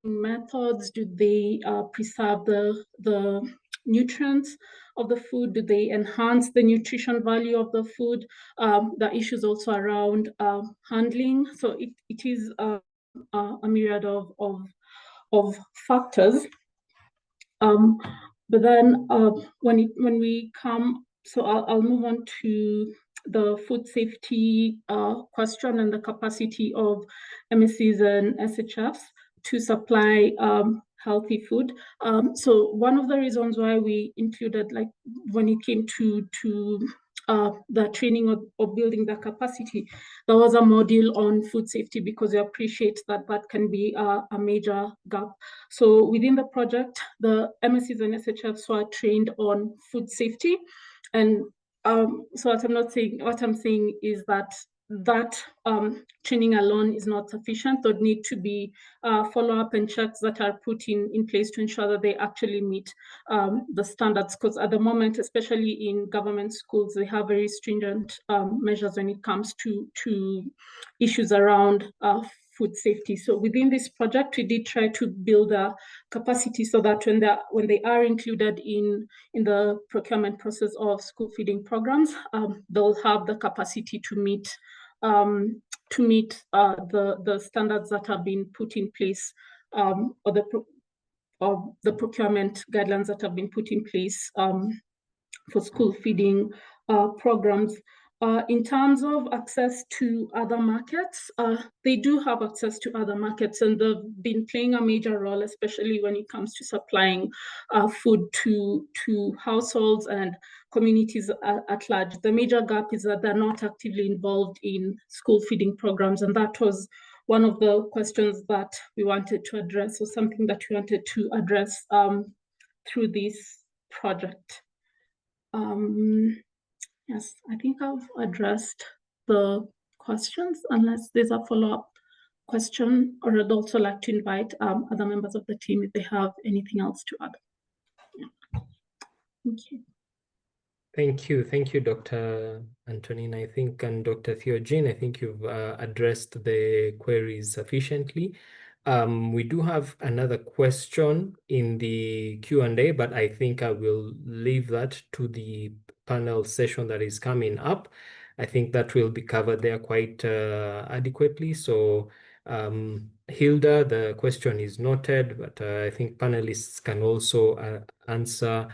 Methods, do they preserve the nutrients of the food? Do they enhance the nutrition value of the food? The issues also around handling. So it is a myriad of factors. But then when we come, so I'll move on to the food safety question and the capacity of MSCs and SHFs to supply healthy food. So one of the reasons why we included, like when it came to the training of building the capacity, there was a module on food safety because we appreciate that that can be a major gap. So within the project, the MSCs and SHFs were trained on food safety. And so what I'm saying is that training alone is not sufficient. There need to be follow-up and checks that are put in place to ensure that they actually meet the standards. Because at the moment, especially in government schools, they have very stringent measures when it comes to issues around food safety. So within this project, we did try to build a capacity so that when they are included in the procurement process of school feeding programs, they'll have the capacity to meet the standards that have been put in place, or the procurement guidelines that have been put in place for school feeding programs. In terms of access to other markets, they do have access to other markets, and they've been playing a major role, especially when it comes to supplying food to households and communities at large. The major gap is that they're not actively involved in school feeding programs, and that was one of the questions that we wanted to address, or something that we wanted to address through this project. Yes, I think I've addressed the questions, unless there's a follow-up question, or I'd also like to invite other members of the team if they have anything else to add. Yeah. Thank you.
Thank you, Dr. Antonina, I think, and Dr. Theogene. I think you've addressed the queries sufficiently. We do have another question in the Q&A, but I think I will leave that to the panel session that is coming up. I think that will be covered there quite adequately. So Hilda, the question is noted, but I think panelists can also answer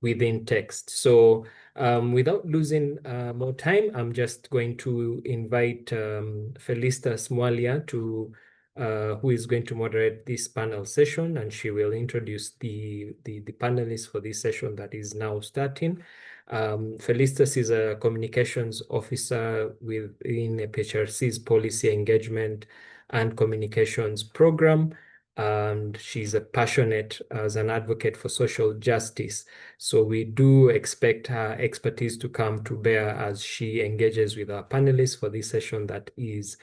within text. So without losing more time, I'm just going to invite Felicitas Mwalia to who is going to moderate this panel session, and she will introduce the panelists for this session that is now starting. Felicitas is a communications officer within APHRC's policy engagement and communications program, and she's a passionate as an advocate for social justice. So we do expect her expertise to come to bear as she engages with our panelists for this session that is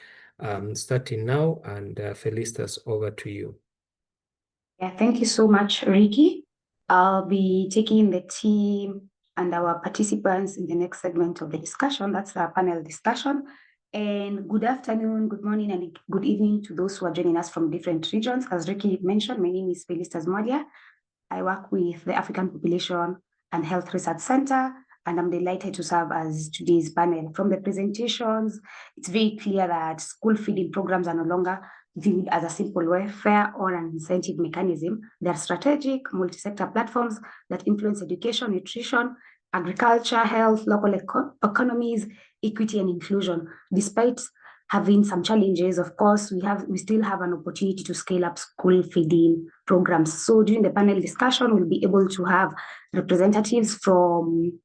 starting now. And Felicitas, over to you.
Yeah, thank you so much, Ricky. I'll be taking the team and our participants in the next segment of the discussion. That's our panel discussion. And good afternoon, good morning, and good evening to those who are joining us from different regions. As Ricky mentioned, my name is Felicitas Mwalia. I work with the African Population and Health Research Center, and I'm delighted to serve as today's panel. From the presentations, it's very clear that school feeding programs are no longer viewed as a simple welfare or an incentive mechanism. They are strategic, multi-sector platforms that influence education, nutrition, agriculture, health, local economies, equity, and inclusion. Despite having some challenges, of course, we still have an opportunity to scale up school feeding programs. So during the panel discussion, we'll be able to have representatives from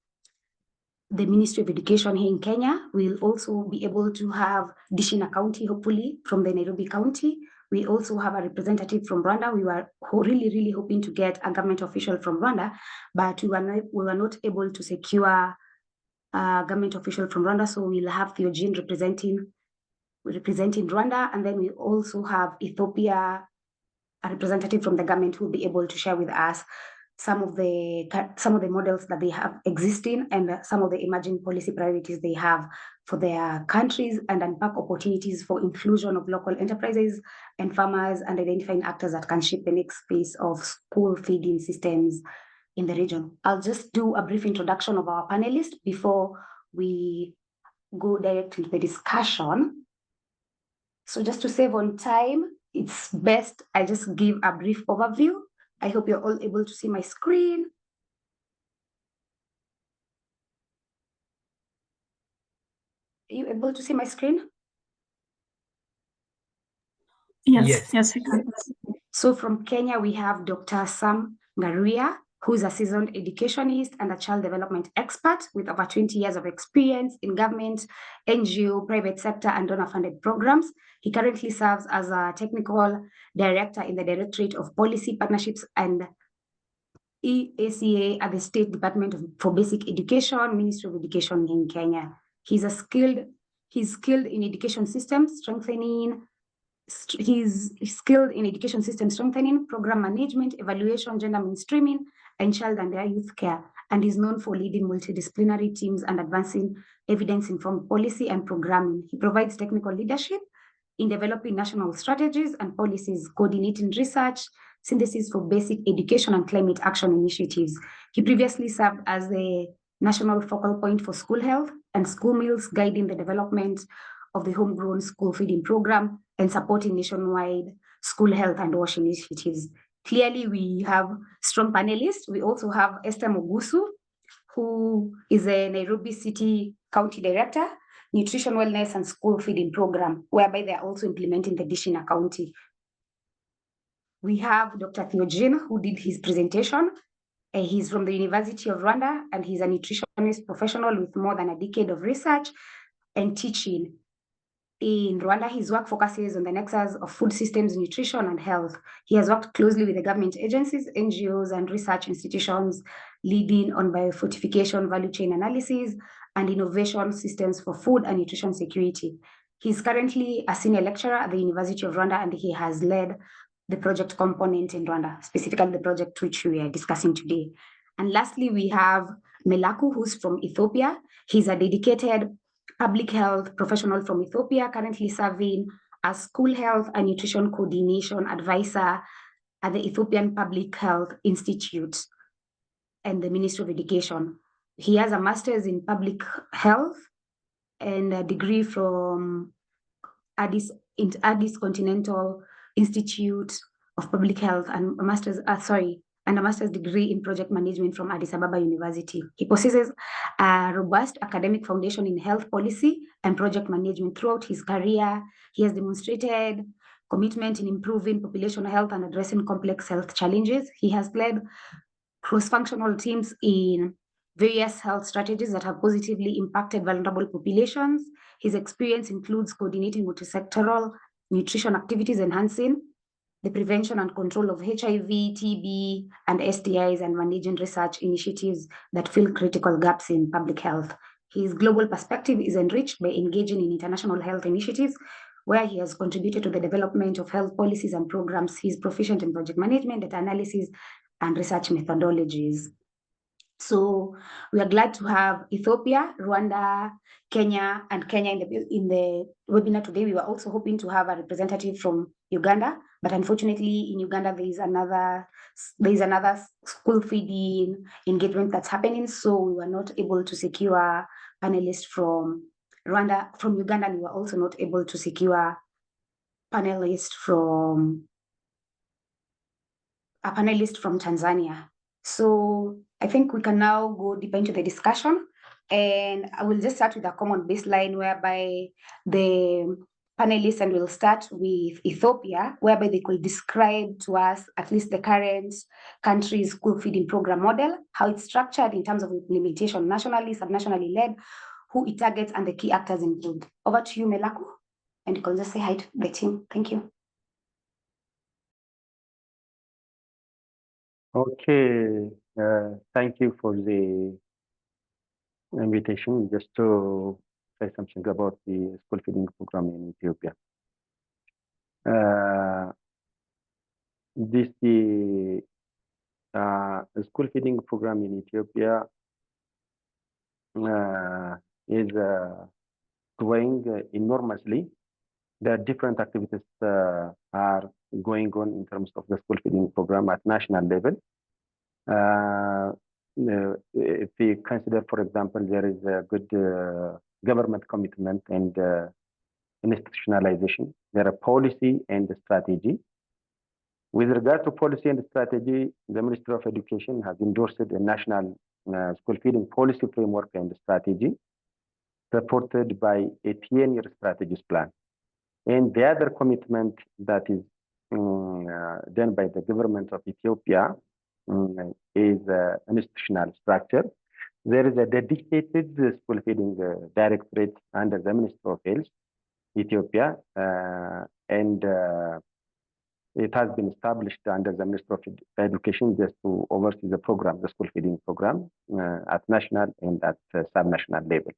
the Ministry of Education here in Kenya. We'll also be able to have Dishina County, hopefully, from the Nairobi County. We also have a representative from Rwanda. We were really hoping to get a government official from Rwanda, but we were not able to secure a government official from Rwanda. So we'll have Theogene representing Rwanda, and then we also have Ethiopia, a representative from the government who will be able to share with us some of the models that they have existing and some of the emerging policy priorities they have for their countries, and unpack opportunities for inclusion of local enterprises and farmers, and identifying actors that can shape the next phase of school feeding systems in the region. I'll just do a brief introduction of our panelists before we go directly to the discussion. So just to save on time, it's best I just give a brief overview. I hope you're all able to see my screen. Are you able to see my screen?
Yes, we can.
So from Kenya, we have Dr. Sam Ngaruya, who is a seasoned educationist and a child development expert with over 20 years of experience in government, NGO, private sector, and donor-funded programs. He currently serves as a technical director in the Directorate of Policy, Partnerships, and EACA at the State Department for Basic Education, Ministry of Education in Kenya. He's skilled in education systems strengthening. He's skilled in education system strengthening, program management, evaluation, gender mainstreaming, and child and youth care, and is known for leading multidisciplinary teams and advancing evidence-informed policy and programming. He provides technical leadership in developing national strategies and policies, coordinating research, synthesis for basic education and climate action initiatives. He previously served as the national focal point for school health and school meals, guiding the development of the homegrown school feeding program and supporting nationwide school health and WASH initiatives. Clearly, we have strong panelists. We also have Esther Mugusu, who is a Nairobi City County Director, Nutrition, Wellness, and School Feeding Program, whereby they are also implementing the Dishina County. We have Dr. Theogene, who did his presentation. He's from the University of Rwanda, and he's a nutritionist professional with more than a decade of research and teaching. In Rwanda, his work focuses on the nexus of food systems, nutrition, and health. He has worked closely with the government agencies, NGOs, and research institutions, leading on biofortification, value chain analysis, and innovation systems for food and nutrition security. He's currently a senior lecturer at the University of Rwanda, and he has led the project component in Rwanda, specifically the project which we are discussing today. And lastly, we have Melaku, who's from Ethiopia. He's a dedicated public health professional from Ethiopia, currently serving a school health and nutrition coordination advisor at the Ethiopian Public Health Institute and the Ministry of Education. He has a master's in public health and a degree from Addis Continental Institute of Public Health, and a master's degree in project management from Addis Ababa University. He possesses a robust academic foundation in health policy and project management. Throughout his career, he has demonstrated commitment in improving population health and addressing complex health challenges. He has led cross-functional teams in various health strategies that have positively impacted vulnerable populations. His experience includes coordinating multi-sectoral nutrition activities, enhancing the prevention and control of HIV, TB, and STIs, and managing research initiatives that fill critical gaps in public health. His global perspective is enriched by engaging in international health initiatives, where he has contributed to the development of health policies and programs. He is proficient in project management, data analysis, and research methodologies. So we are glad to have Ethiopia, Rwanda, Kenya, and Kenya in the webinar today. We were also hoping to have a representative from Uganda, but unfortunately in Uganda there is another school feeding engagement that's happening, so we were not able to secure a panelist from Rwanda, from Uganda, and we were also not able to secure a panelist from Tanzania. So I think we can now go deeper into the discussion, and I will just start with a common baseline whereby the panelists, and we'll start with Ethiopia, whereby they could describe to us at least the current country's school feeding program model, how it's structured in terms of implementation, nationally, subnationally led, who it targets, and the key actors include. Over to you, Melaku, and you can just say hi to the team. Thank you.
Okay, thank you for the invitation. Just to say something about the school feeding program in Ethiopia. The school feeding program in Ethiopia is growing enormously. There are different activities are going on in terms of the school feeding program at national level. If we consider, for example, there is a good government commitment and institutionalization. There are policy and strategy. With regard to policy and strategy, the Ministry of Education has endorsed a national school feeding policy framework and strategy supported by a 10-year strategies plan. And the other commitment that is done by the government of Ethiopia is institutional structure. There is a dedicated school feeding directorate under the Ministry of Health, Ethiopia, and it has been established under the Ministry of Education just to oversee the program, the school feeding program, at national and at subnational level.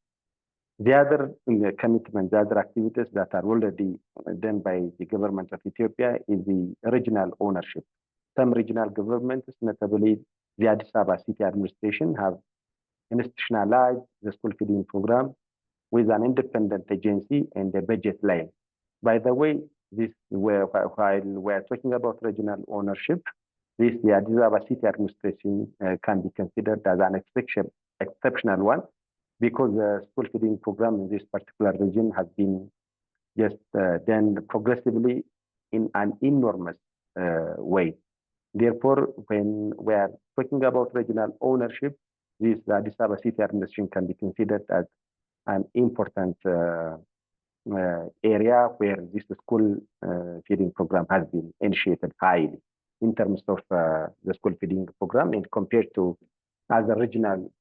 The other commitment, the other activities that are already done by the government of Ethiopia is the regional ownership. Some regional governments, notably the Addis Ababa City Administration, have institutionalized the school feeding program with an independent agency and a budget line. By the way, while we're talking about regional ownership, the Addis Ababa City Administration can be considered as an exceptional one, because the school feeding program in this particular region has been just done progressively in an enormous way. Therefore, when we are talking about regional ownership, this Addis Ababa City Administration can be considered as an important area where this school feeding program has been initiated highly in terms of the school feeding program and compared to other regional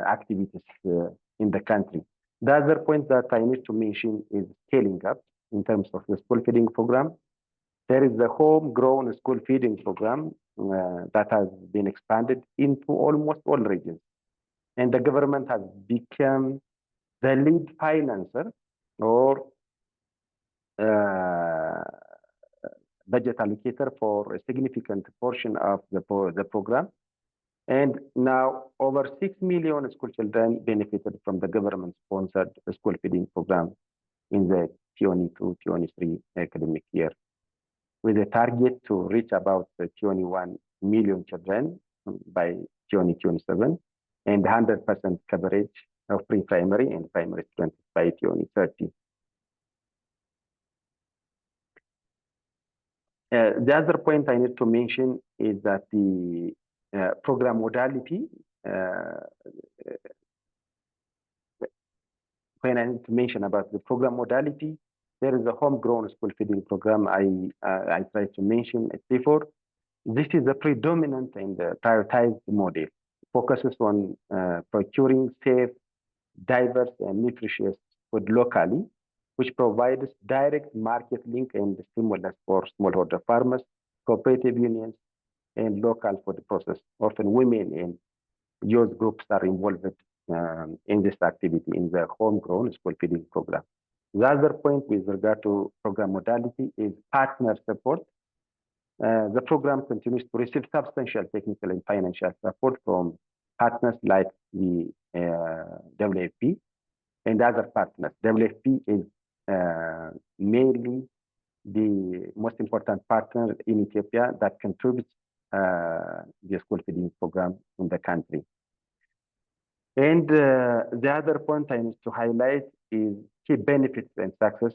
activities in the country. The other point that I need to mention is scaling up in terms of the school feeding program. There is the homegrown school feeding program that has been expanded into almost all regions. And the government has become the lead financer or budget allocator for a significant portion of the program. And now over 6 million school children benefited from the government-sponsored school feeding program in the 22-23 academic year, with a target to reach about 21 million children by 2027 and 100% coverage of pre-primary and primary students by 2030. The other point I need to mention is that the program modality, when I need to mention about the program modality, there is a homegrown school feeding program I tried to mention before. This is a predominant and prioritized model, focuses on procuring safe, diverse, and nutritious food locally, which provides direct market link and stimulus for smallholder farmers, cooperative unions, and local food process. Often women and youth groups are involved in this activity in the homegrown school feeding program. The other point with regard to program modality is partner support. The program continues to receive substantial technical and financial support from partners like the WFP and other partners. WFP is mainly the most important partner in Ethiopia that contributes the school feeding program in the country. And the other point I need to highlight is key benefits and success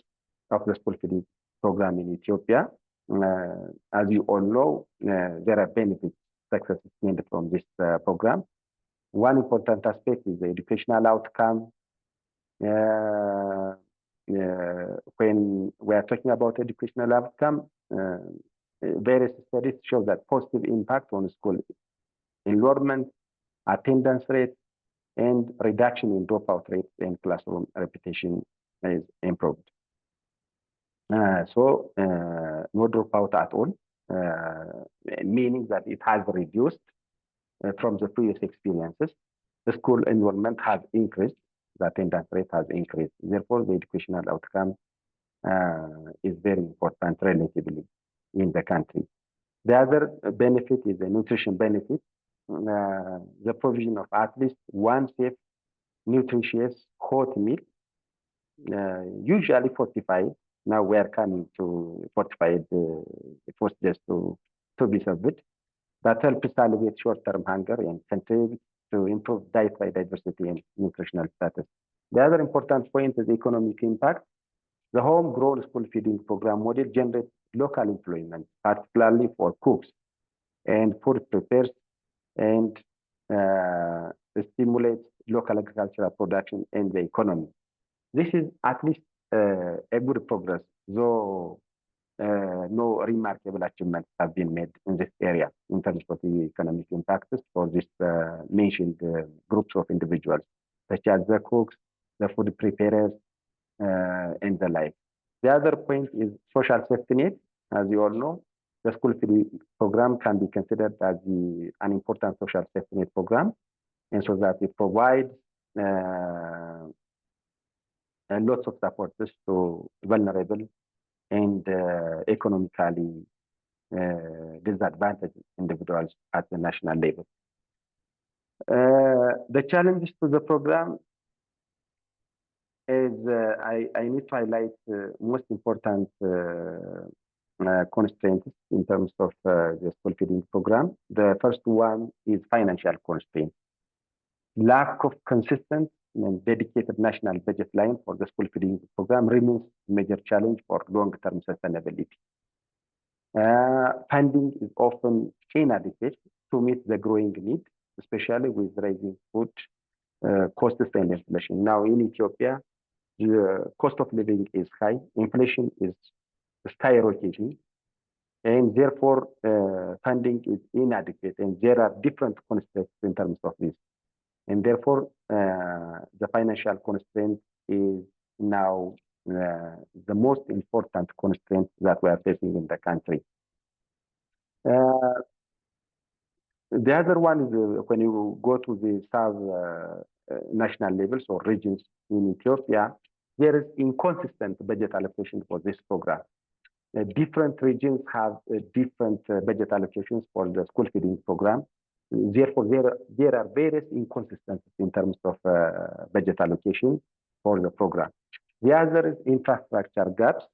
of the school feeding program in Ethiopia. As you all know, there are benefits, successes gained from this program. One important aspect is the educational outcome. When we are talking about educational outcome, various studies show that positive impact on school enrollment, attendance rate, and reduction in dropout rates and classroom repetition is improved. So no dropout at all, meaning that it has reduced from the previous experiences. The school enrollment has increased, the attendance rate has increased. Therefore, the educational outcome is very important relatively in the country. The other benefit is the nutrition benefit. The provision of at least one safe, nutritious hot meal, usually fortified. Now we are coming to fortified food just to be served. That helps alleviate short-term hunger and contribute to improve dietary diversity and nutritional status. The other important point is economic impact. The homegrown school feeding program model generates local employment, particularly for cooks and food preparers, and stimulates local agricultural production and the economy. This is at least a good progress, though no remarkable achievements have been made in this area in terms of the economic impacts for this mentioned groups of individuals, such as the cooks, the food preparers, and the like. The other point is social safety net. As you all know, the school feeding program can be considered as an important social safety net program, and so that it provides lots of support to vulnerable and economically disadvantaged individuals at the national level. The challenges to the program is I need to highlight most important constraints in terms of the school feeding program. The first one is financial constraints. Lack of consistent and dedicated national budget line for the school feeding program remains a major challenge for long-term sustainability. Funding is often inadequate to meet the growing need, especially with rising food costs and inflation. Now in Ethiopia, the cost of living is high, inflation is skyrocketing, and therefore funding is inadequate, and there are different constraints in terms of this. And therefore, the financial constraint is now the most important constraint that we are facing in the country. The other one is when you go to the sub-national levels or regions in Ethiopia, there is inconsistent budget allocation for this program. Different regions have different budget allocations for the school feeding program. Therefore, there are various inconsistencies in terms of budget allocation for the program. The other is infrastructure gaps.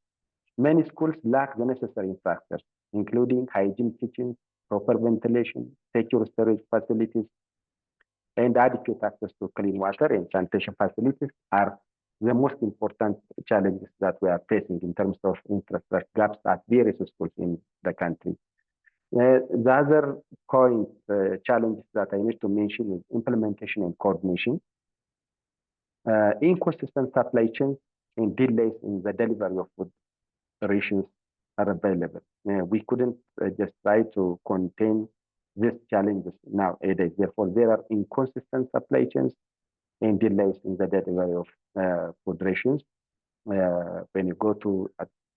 Many schools lack the necessary infrastructure, including hygiene kitchens, proper ventilation, secure storage facilities, and adequate access to clean water and sanitation facilities are the most important challenges that we are facing in terms of infrastructure gaps at various schools in the country. The other point challenges that I need to mention is implementation and coordination, inconsistent supply chains, and delays in the delivery of food rations are available. We couldn't just try to contain these challenges nowadays. Therefore, there are inconsistent supply chains and delays in the delivery of food rations when you go to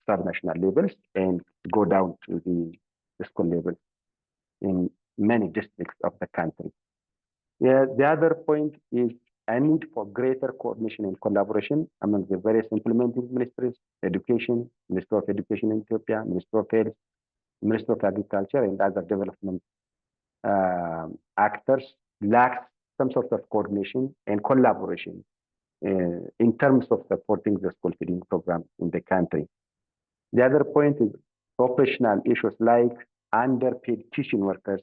subnational levels and go down to the school level in many districts of the country. The other point is a need for greater coordination and collaboration among the various implementing ministries, education, Ministry of Education in Ethiopia, Ministry of Health, Ministry of Agriculture, and other development actors lack some sort of coordination and collaboration in terms of supporting the school feeding program in the country. The other point is operational issues like underpaid teaching workers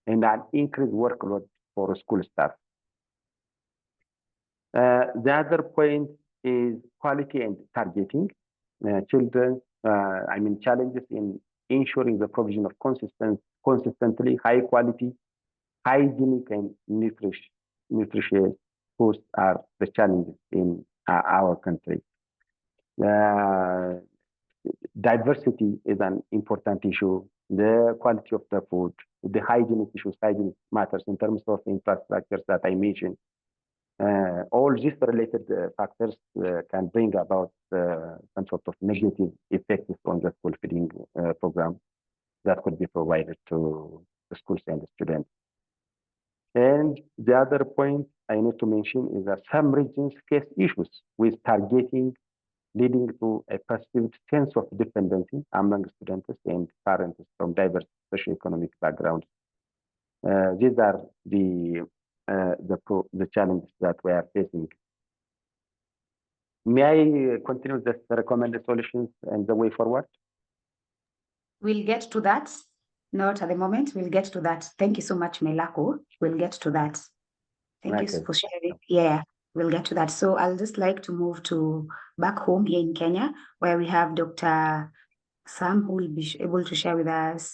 and an increased workload for school staff. The other point is quality and targeting. Challenges in ensuring the provision of consistently high quality, hygienic, and nutritious foods are the challenges in our country. Diversity is an important issue. The quality of the food, the hygienic issues, hygienic matters in terms of infrastructures that I mentioned. All these related factors can bring about some sort of negative effects on the school feeding program that could be provided to the schools and the students. And the other point I need to mention is that some regions face issues with targeting, leading to a perceived sense of dependency among students and parents from diverse socioeconomic backgrounds. These are the challenges that we are facing. May I continue the recommended solutions and the way forward?
We'll get to that. Not at the moment. We'll get to that. Thank you so much, Melako. We'll get to that. Thank you for sharing. Yeah, we'll get to that. So I'll just like to move to back home here in Kenya, where we have Dr. Sam, who will be able to share with us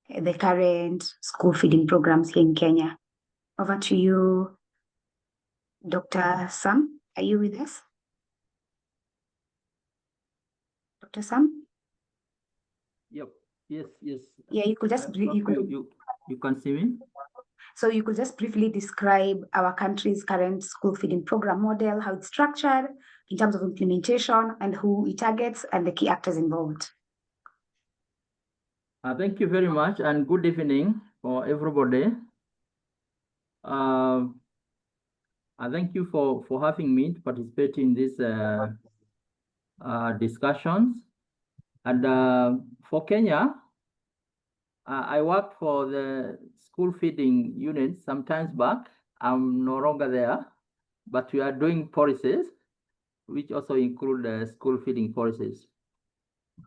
the current school feeding programs here in Kenya. Over to you, Dr. Sam. Are you with us? Dr. Sam?
Yep. Yes.
Yeah, you could just
you can see me.
So you could just briefly describe our country's current school feeding program model, how it's structured in terms of implementation and who it targets and the key actors involved.
Thank you very much and good evening for everybody. I thank you for having me to participate in these discussions. And for Kenya, I worked for the school feeding unit some times back. I'm no longer there, but we are doing policies, which also include the school feeding policies.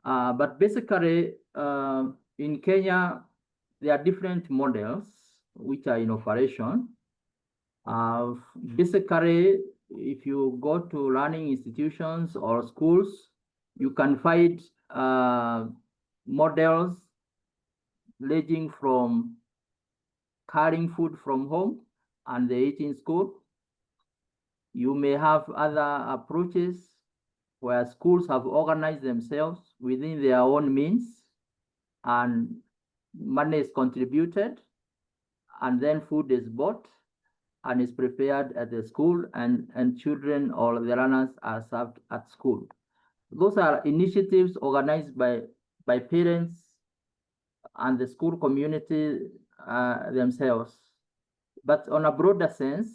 But basically, in Kenya, there are different models which are in operation. Basically, if you go to learning institutions or schools, you can find models ranging from carrying food from home and they eat in school. You may have other approaches where schools have organized themselves within their own means and money is contributed and then food is bought and is prepared at the school and children or the learners are served at school. Those are initiatives organized by parents and the school community themselves. But on a broader sense,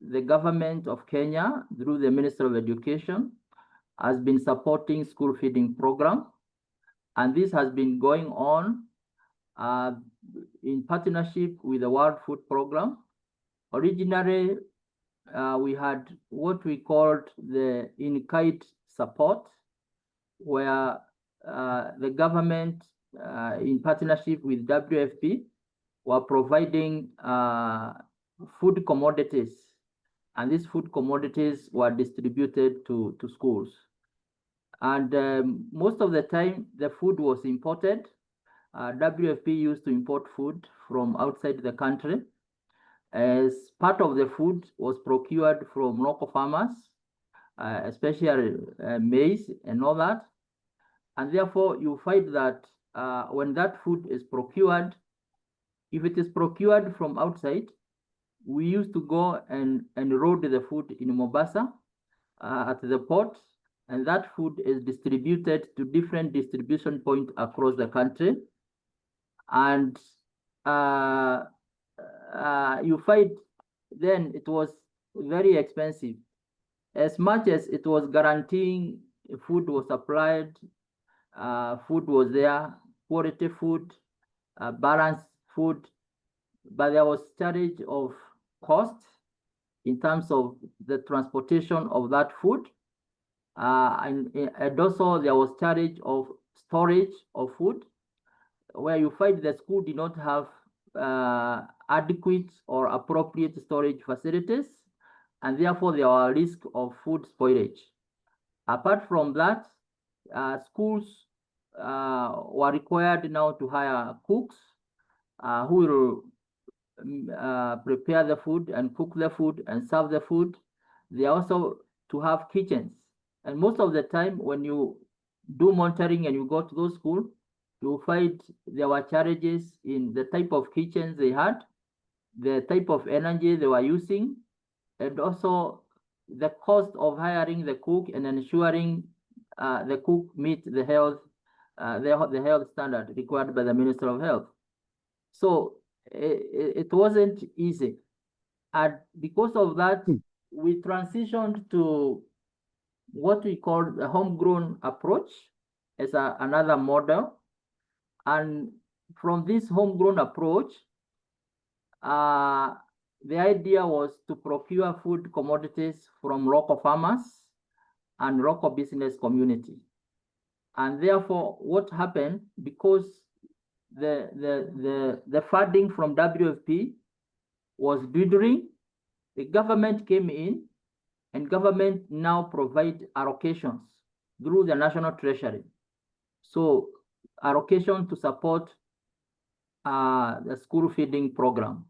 the government of Kenya, through the Ministry of Education, has been supporting school feeding program. And this has been going on in partnership with the World Food Program. Originally, we had what we called the in-kind support, where the government, in partnership with WFP, were providing food commodities, and these food commodities were distributed to schools. And most of the time, the food was imported. WFP used to import food from outside the country, as part of the food was procured from local farmers, especially maize and all that. And therefore, you find that when that food is procured, if it is procured from outside, we used to go and load the food in Mombasa at the port, and that food is distributed to different distribution points across the country. And you find then it was very expensive. As much as it was guaranteeing food was supplied, food was there, quality food, balanced food, but there was charge of cost in terms of the transportation of that food. And also there was charge of storage of food, where you find the school did not have adequate or appropriate storage facilities, and therefore there were risk of food spoilage. Apart from that, schools were required now to hire cooks who will prepare the food and cook the food and serve the food. They also to have kitchens. And most of the time when you do monitoring and you go to those schools, you find there were challenges in the type of kitchens they had, the type of energy they were using, and also the cost of hiring the cook and ensuring the cook meet the health standard required by the Ministry of Health. So it wasn't easy. And because of that, we transitioned to what we call the homegrown approach as another model. And from this homegrown approach, the idea was to procure food commodities from local farmers and local business community. And therefore, what happened, because the funding from WFP was dwindling, the government came in, and government now provide allocations through the National Treasury. So allocation to support the school feeding program.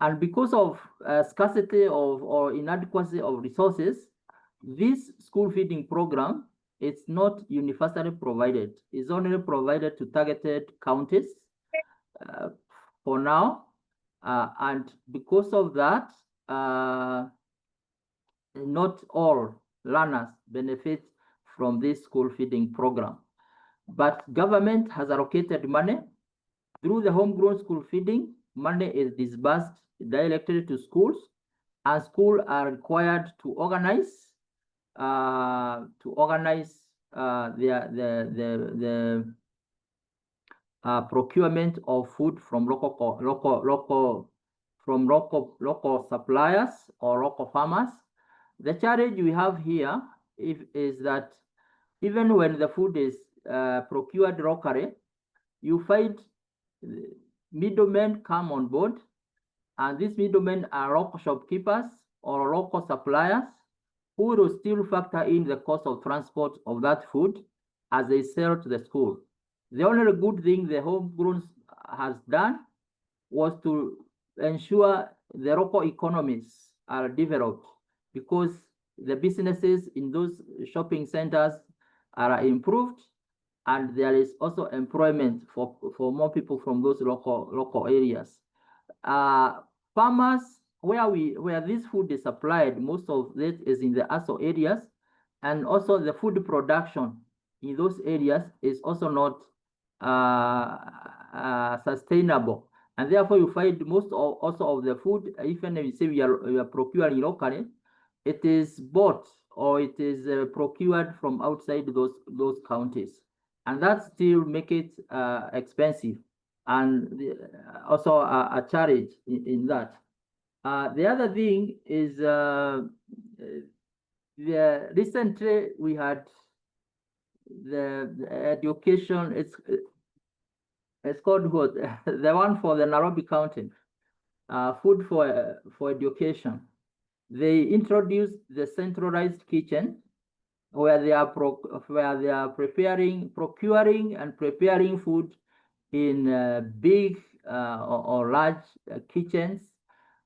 And because of scarcity or inadequacy of resources, this school feeding program is not universally provided. It's only provided to targeted counties for now. And because of that, not all learners benefit from this school feeding program. But government has allocated money through the homegrown school feeding. Money is disbursed directly to schools, and schools are required to organize the procurement of food from local suppliers or local farmers. The challenge we have here is that even when the food is procured locally, you find middlemen come on board, and these middlemen are local shopkeepers or local suppliers who will still factor in the cost of transport of that food as they sell to the school. The only good thing the homegrown has done was to ensure the local economies are developed, because the businesses in those shopping centers are improved, and there is also employment for more people from those local areas. Farmers, where this food is supplied, most of it is in the ASO areas, and also the food production in those areas is also not sustainable. And therefore, you find most of the food, even if you say we are procuring locally, it is bought or it is procured from outside those counties, and that still make it expensive, and also a challenge in that. The other thing is recently we had the education. It's called what? The one for the Nairobi County, food for education. They introduced the centralized kitchen, where they are procuring and preparing food in big or large kitchens,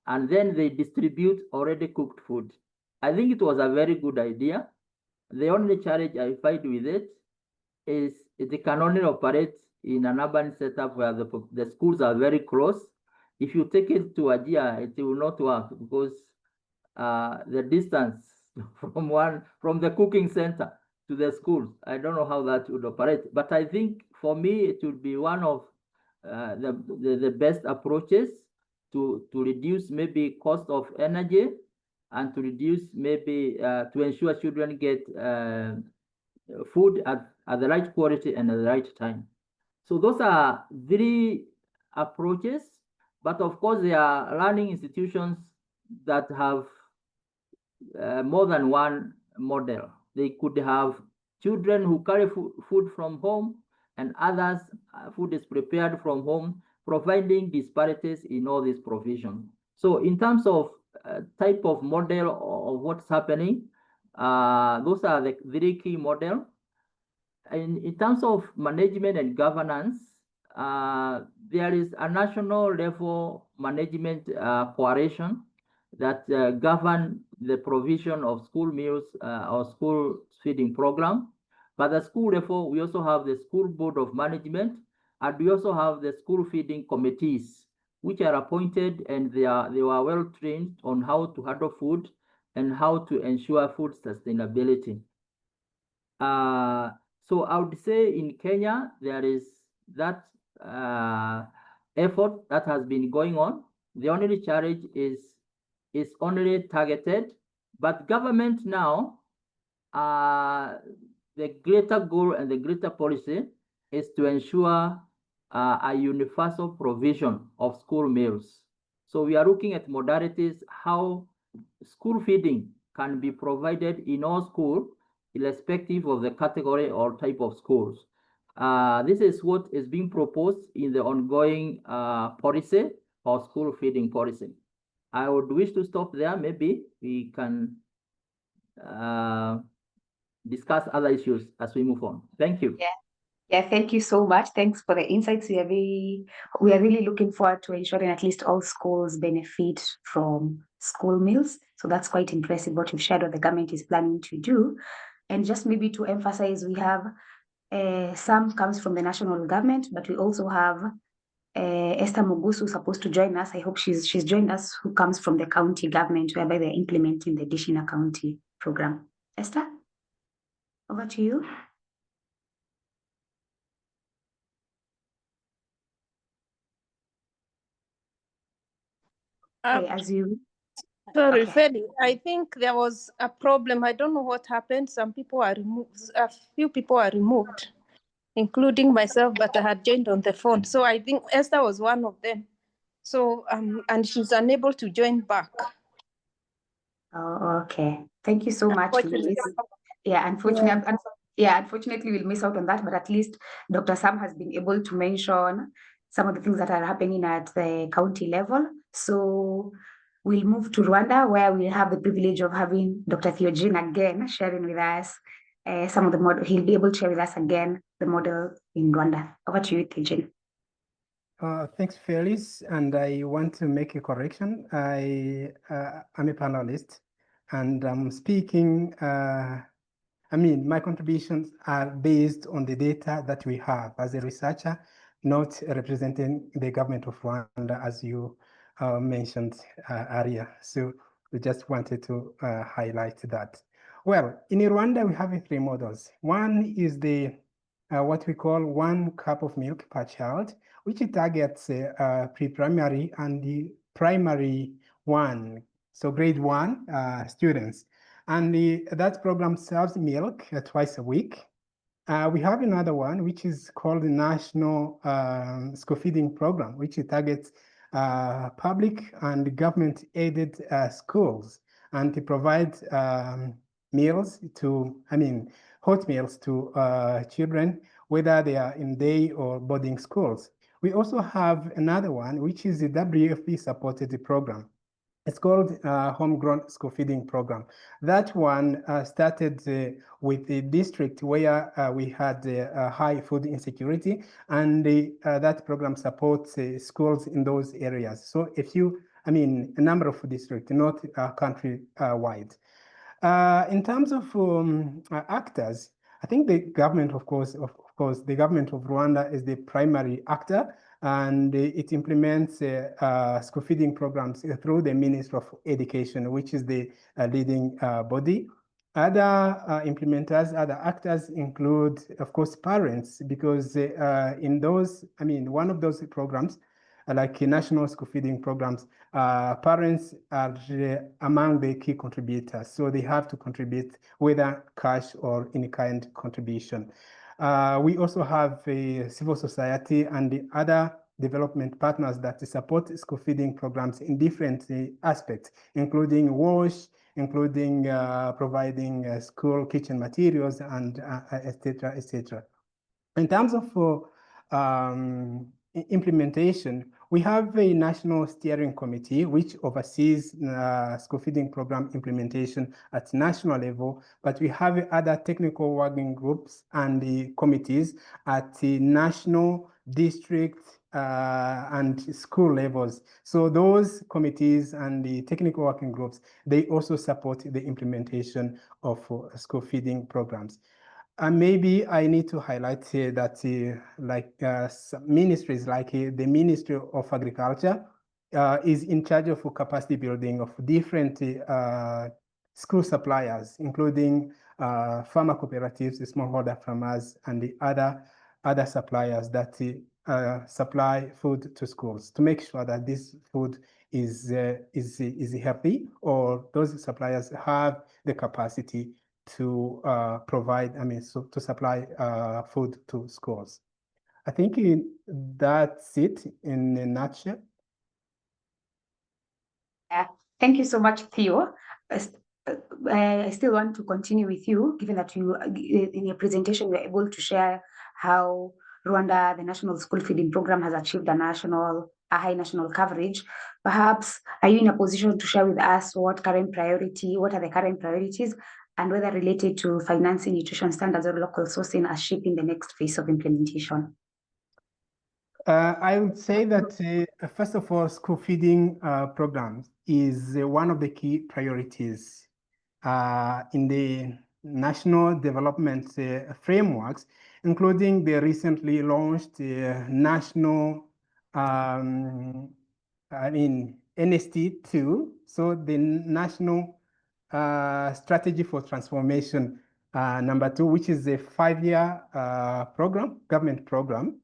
and then they distribute already cooked food. I think it was a very good idea. The only challenge I find with it is it can only operate in an urban setup where the schools are very close. If you take it to Ajia, it will not work because the distance from the cooking center to the schools, I don't know how that would operate. But I think for me, it would be one of the best approaches to reduce maybe cost of energy and to reduce maybe to ensure children get food at the right quality and at the right time. So those are 3 approaches, but of course there are learning institutions that have more than one model. They could have children who carry food from home, and others food is prepared from home, providing disparities in all these provisions. So in terms of type of model of what's happening, those are the 3 key models. In terms of management and governance, there is a national level management coalition that govern the provision of school meals or school feeding program. But at school level, we also have the school board of management, and we also have the school feeding committees, which are appointed, and they were well trained on how to handle food and how to ensure food sustainability. So I would say in Kenya, there is that effort that has been going on. The only challenge is only targeted, but government now, the greater goal and the greater policy is to ensure a universal provision of school meals. So we are looking at modalities, how school feeding can be provided in all schools, irrespective of the category or type of schools. This is what is being proposed in the ongoing policy or school feeding policy. I would wish to stop there. Maybe we can discuss other issues as we move on. Thank you.
Yeah, thank you so much. Thanks for the insights. We are really looking forward to ensuring at least all schools benefit from school meals. So that's quite impressive what you've shared what the government is planning to do. And just maybe to emphasize, we have some comes from the national government, but we also have Esther Mugusu supposed to join us. I hope she's joined us, who comes from the county government, whereby they're implementing the Dishina County program. Esther, over to you. As you...
Sorry, Feli, I think there was a problem. I don't know what happened. Some people are removed, a few people are removed, including myself, but I had joined on the phone. So I think Esther was one of them. So, and she's unable to join back.
Oh, okay. Thank you so much, Louise. Yeah, unfortunately, we'll miss out on that, but at least Dr. Sam has been able to mention some of the things that are happening at the county level. So we'll move to Rwanda, where we have the privilege of having Dr. Theogene again sharing with us some of the model. He'll be able to share with us again the model in Rwanda. Over to you, Theogene.
Thanks, Felix. And I want to make a correction. I'm a panelist, and I'm speaking. My contributions are based on the data that we have as a researcher, not representing the government of Rwanda, as you mentioned earlier. So we just wanted to highlight that. Well, in Rwanda, we have 3 models. One is the what we call 1 cup of milk per child, which targets pre-primary and the primary 1, so grade 1 students. And that program serves milk twice a week. We have another one, which is called the National School Feeding Program, which targets public and government-aided schools and to provide meals to, hot meals to children, whether they are in day or boarding schools. We also have another one, which is the WFP-supported program. It's called Homegrown School Feeding Program. That one started with a district where we had high food insecurity, and that program supports schools in those areas. So a number of districts, not country-wide. In terms of actors, I think the government, of course, the government of Rwanda is the primary actor, and it implements school feeding programs through the Ministry of Education, which is the leading body. Other implementers, other actors include, of course, parents, because in those, one of those programs, like national school feeding programs, parents are among the key contributors. So they have to contribute whether cash or in-kind contribution. We also have civil society and the other development partners that support school feeding programs in different aspects, including WASH, including providing school kitchen materials, and et cetera, et cetera. In terms of implementation, we have a national steering committee which oversees school feeding program implementation at national level, but we have other technical working groups and the committees at the national, district, and school levels. So those committees and the technical working groups, they also support the implementation of school feeding programs. And maybe I need to highlight that some ministries like the Ministry of Agriculture is in charge of capacity building of different school suppliers, including farmer cooperatives, the smallholder farmers, and the other suppliers that supply food to schools to make sure that this food is healthy, or those suppliers have the capacity to provide, to supply food to schools. I think that's it in a nutshell.
Yeah, thank you so much, Theo. I still want to continue with you, given that you, in your presentation, were able to share how Rwanda, the National School Feeding Program, has achieved a high national coverage. Perhaps, are you in a position to share with us what are the current priorities, and whether related to financing nutrition standards or local sourcing are shaping the next phase of implementation?
I would say that, first of all, school feeding programs is one of the key priorities in the national development frameworks, including the recently launched national, NST2, so the National Strategy for Transformation #2, which is a 5-year government program.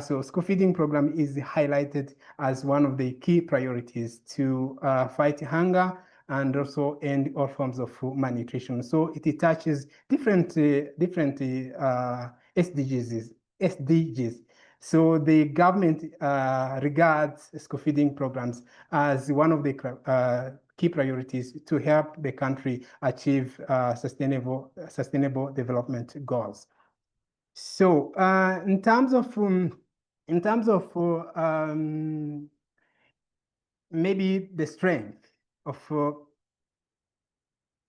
So school feeding program is highlighted as one of the key priorities to fight hunger and also end all forms of malnutrition. So it touches different SDGs. So the government regards school feeding programs as one of the key priorities to help the country achieve sustainable development goals. So in terms of maybe the strength of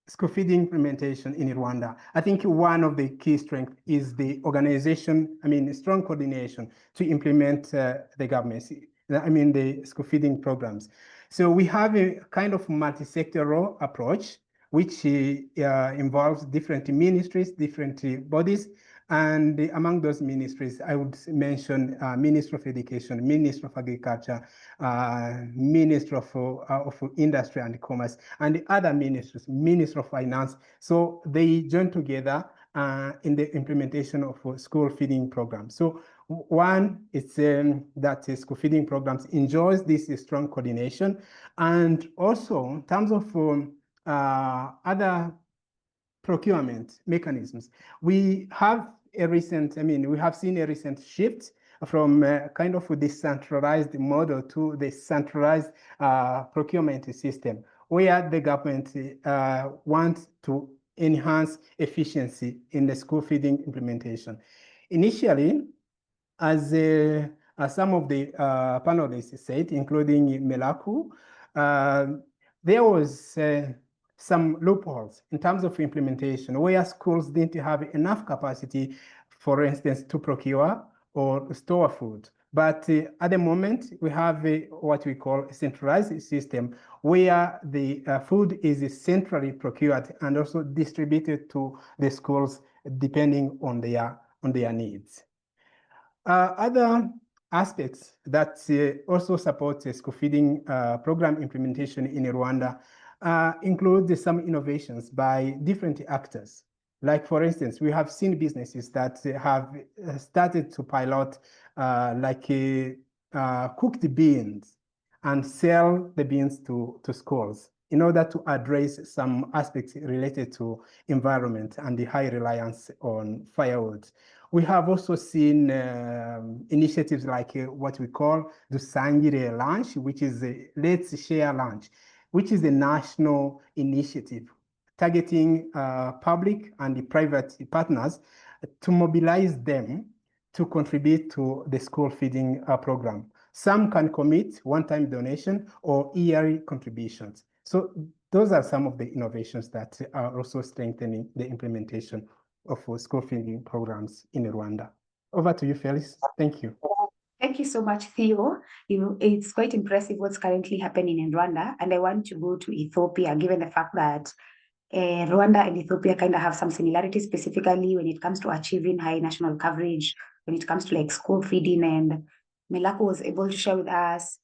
school feeding implementation in Rwanda, I think one of the key strengths is the organization, strong coordination to implement the government, the school feeding programs. So we have a kind of multi-sectoral approach, which involves different ministries, different bodies. And among those ministries, I would mention Ministry of Education, Ministry of Agriculture, Ministry of Industry and Commerce, and the other ministries, Ministry of Finance. So they join together in the implementation of school feeding programs. So one is that school feeding programs enjoys this strong coordination. And also in terms of other procurement mechanisms, we have seen a recent shift from kind of a decentralized model to the centralized procurement system, where the government wants to enhance efficiency in the school feeding implementation. Initially, as some of the panelists said, including Melaku, there was some loopholes in terms of implementation where schools didn't have enough capacity, for instance, to procure or store food. But at the moment, we have what we call a centralized system where the food is centrally procured and also distributed to the schools depending on their needs. Other aspects that also support school feeding program implementation in Rwanda include some innovations by different actors. Like, for instance, we have seen businesses that have started to pilot cooked beans and sell the beans to schools in order to address some aspects related to environment and the high reliance on firewood. We have also seen initiatives like what we call the Sangire Lunch, which is a Let's Share Lunch, which is a national initiative targeting public and private partners to mobilize them to contribute to the school feeding program. Some can commit one-time donation or yearly contributions. So those are some of the innovations that are also strengthening the implementation of school feeding programs in Rwanda. Over to you, Felix. Thank you.
Thank you so much, Theo. It's quite impressive what's currently happening in Rwanda. And I want to go to Ethiopia, given the fact that Rwanda and Ethiopia kind of have some similarities, specifically when it comes to achieving high national coverage, when it comes to like school feeding. And Melako was able to share with us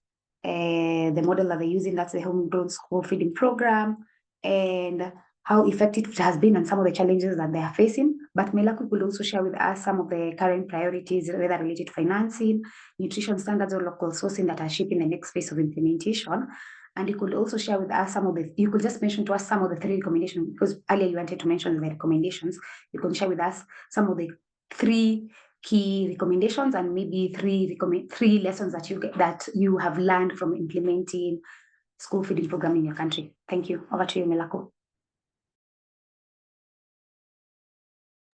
the model that they're using, that's the homegrown school feeding program, and how effective it has been and some of the challenges that they are facing. But Melako could also share with us some of the current priorities, whether related to financing, nutrition standards, or local sourcing that are shaping the next phase of implementation. And you could also share with us you could just mention to us some of the 3 recommendations, because earlier you wanted to mention the recommendations. You can share with us some of the 3 key recommendations and maybe 3 lessons that you have learned from implementing school feeding program in your country. Thank you. Over to you, Melako.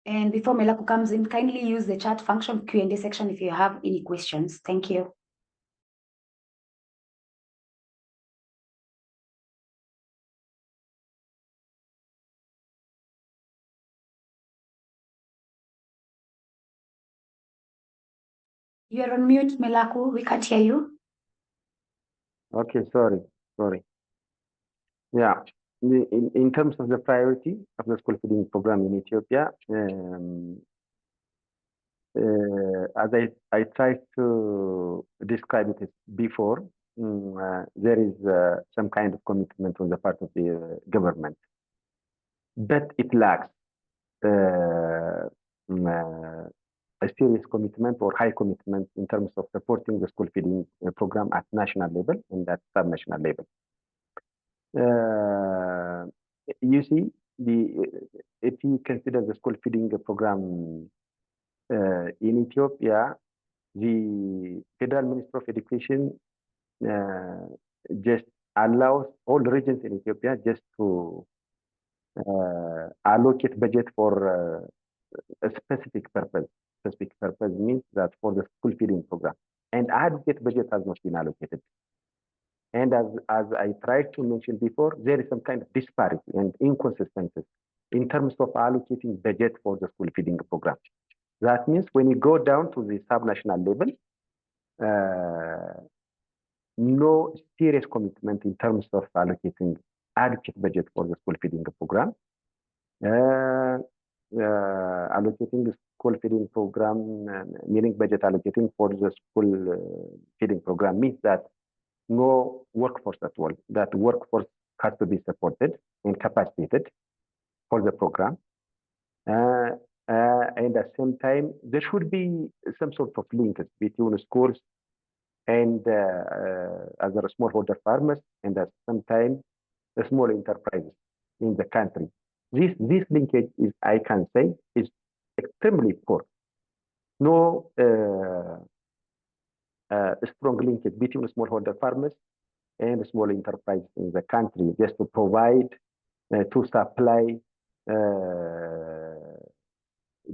And before Melako comes in, kindly use the chat function Q&A section if you have any questions. Thank you. You are on mute, Melako. We can't hear you.
Okay, sorry. Yeah, in terms of the priority of the school feeding program in Ethiopia, as I tried to describe it before, there is some kind of commitment on the part of the government, but it lacks a serious commitment or high commitment in terms of supporting the school feeding program at national level and at sub-national level. You see, if you consider the school feeding program in Ethiopia, the Federal Ministry of Education just allows all regions in Ethiopia just to allocate budget for a specific purpose. Specific purpose means that for the school feeding program, and adequate budget has not been allocated. And as I tried to mention before, there is some kind of disparity and inconsistency in terms of allocating budget for the school feeding program. That means when you go down to the sub-national level, no serious commitment in terms of allocating adequate budget for the school feeding program. Allocating the school feeding program, meaning budget allocating for the school feeding program, means that no workforce at all. That workforce has to be supported and capacitated for the program. And at the same time, there should be some sort of linkage between schools and other smallholder farmers, and at some time, the small enterprises in the country. This linkage is, I can say, is extremely poor. No a strong link between smallholder farmers and small enterprises in the country, just to provide, to supply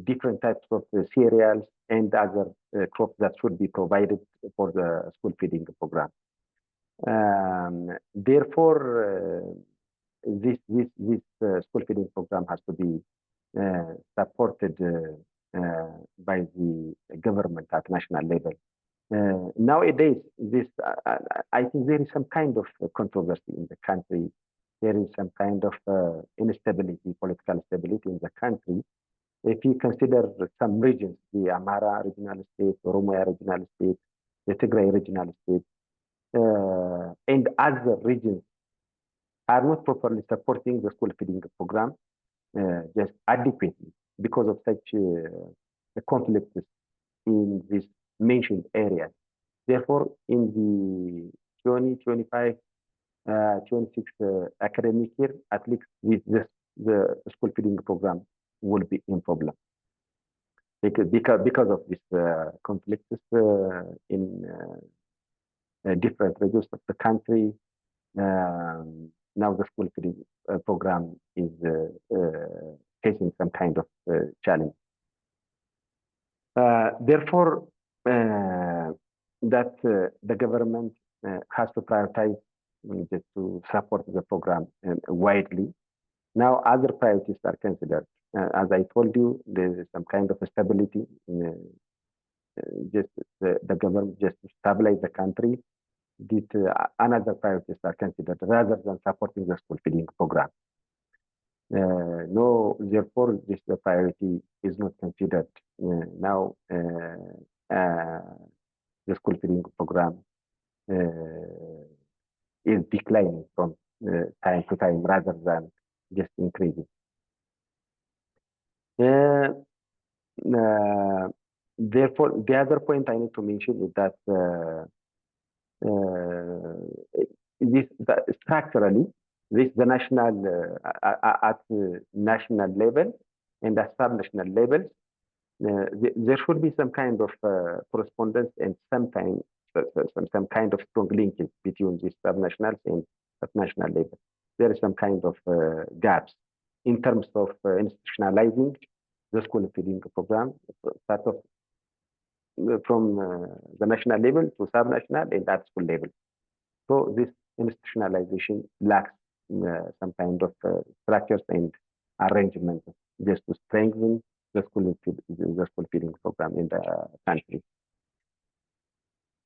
different types of cereals and other crops that should be provided for the school feeding program. Therefore, this school feeding program has to be supported by the government at national level. Nowadays, I think there is some kind of controversy in the country. There is some kind of instability, political instability in the country. If you consider some regions, the Amhara regional state, Oromia regional state, the Tigray regional state, and other regions are not properly supporting the school feeding program just adequately because of such conflicts in these mentioned areas. Therefore, in the 2025 26 academic year, at least with this, the school feeding program will be in problem. Because of this conflicts in different regions of the country, now the school feeding program is facing some kind of challenge. Therefore, that the government has to prioritize to support the program widely. Now, other priorities are considered. As I told you, there is some kind of stability. Just the government just to stabilize the country. Another priorities are considered rather than supporting the school feeding program. No, therefore, this priority is not considered. Now, the school feeding program is declining from time to time rather than just increasing. Therefore, the other point I need to mention is that structurally, the national at national level and at sub-national levels, there should be some kind of correspondence and sometimes some kind of strong linkage between the sub-nationals and at national level. There is some kind of gaps in terms of institutionalizing the school feeding program, start of from the national level to sub-national and at school level. So this institutionalization lacks some kind of structures and arrangements just to strengthen the school feeding program in the country.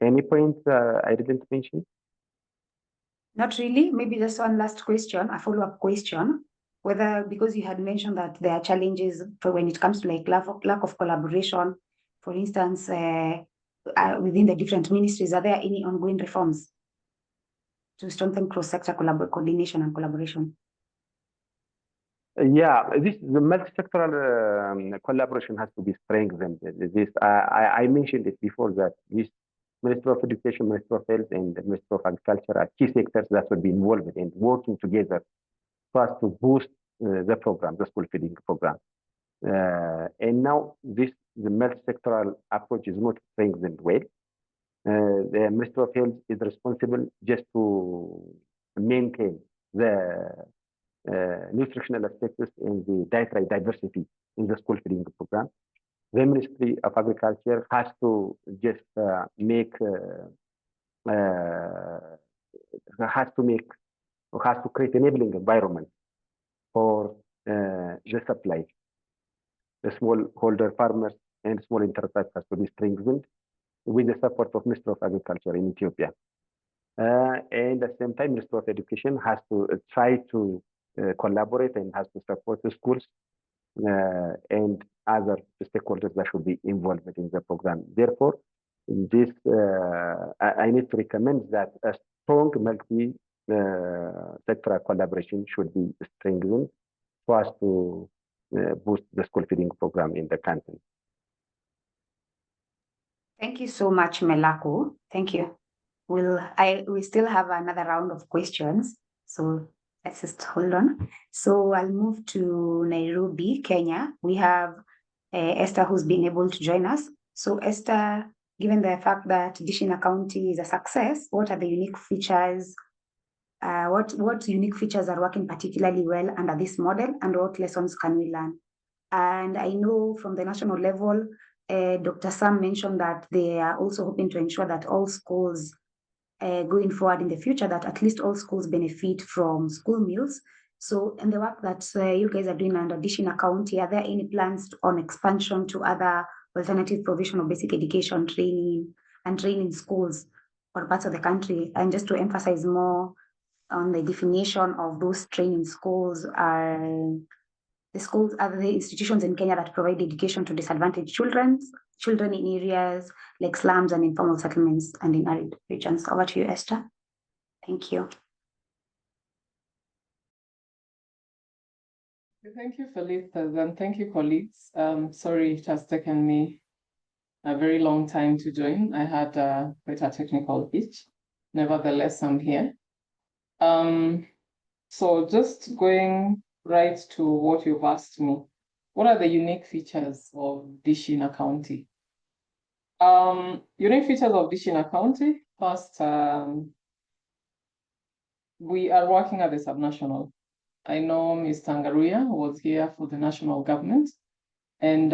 Any points I didn't mention?
Not really. Maybe just one last question, a follow-up question. Whether, because you had mentioned that there are challenges for when it comes to like lack of collaboration, for instance, within the different ministries, are there any ongoing reforms to strengthen cross-sector coordination and collaboration?
Yeah, the multi-sectoral collaboration has to be strengthened. I mentioned it before that this Ministry of Education, Ministry of Health, and the Ministry of Agriculture are key sectors that will be involved in working together for us to boost the program, the school feeding program. And now the multi-sectoral approach is not strengthened well. The Ministry of Health is responsible just to maintain the nutritional aspects and the dietary diversity in the school feeding program. The Ministry of Agriculture has to just has to create enabling environment for the supply. The smallholder farmers and small enterprises has to be strengthened with the support of Ministry of Agriculture in Ethiopia. And at the same time, Ministry of Education has to try to collaborate and has to support the schools and other stakeholders that should be involved in the program. Therefore, this I need to recommend that a strong multi-sectoral collaboration should be strengthened for us to boost the school feeding program in the country.
Thank you so much, Melako. Thank you. We still have another round of questions, so let's just hold on. So I'll move to Nairobi, Kenya. We have Esther who's been able to join us. So Esther, given the fact that Dishina County is a success, what are the unique features? What unique features are working particularly well under this model, and what lessons can we learn? And I know from the national level, Dr. Sam mentioned that they are also hoping to ensure that all schools going forward in the future, that at least all schools benefit from school meals. So in the work that you guys are doing under Dishina County, are there any plans on expansion to other alternative provision of basic education training and training schools or parts of the country? And just to emphasize more on the definition of those training schools, are the institutions in Kenya that provide education to disadvantaged children in areas like slums and informal settlements and in arid regions. Over to you, Esther. Thank you.
Thank you, Felicitas, and thank you, colleagues. Sorry, it has taken me a very long time to join. I had quite a technical glitch. Nevertheless, I'm here. So just going right to what you've asked me, what are the unique features of Dishina County? Unique features of Dishina County. First, we are working at the subnational. I know Ms. Tangaruya was here for the national government, and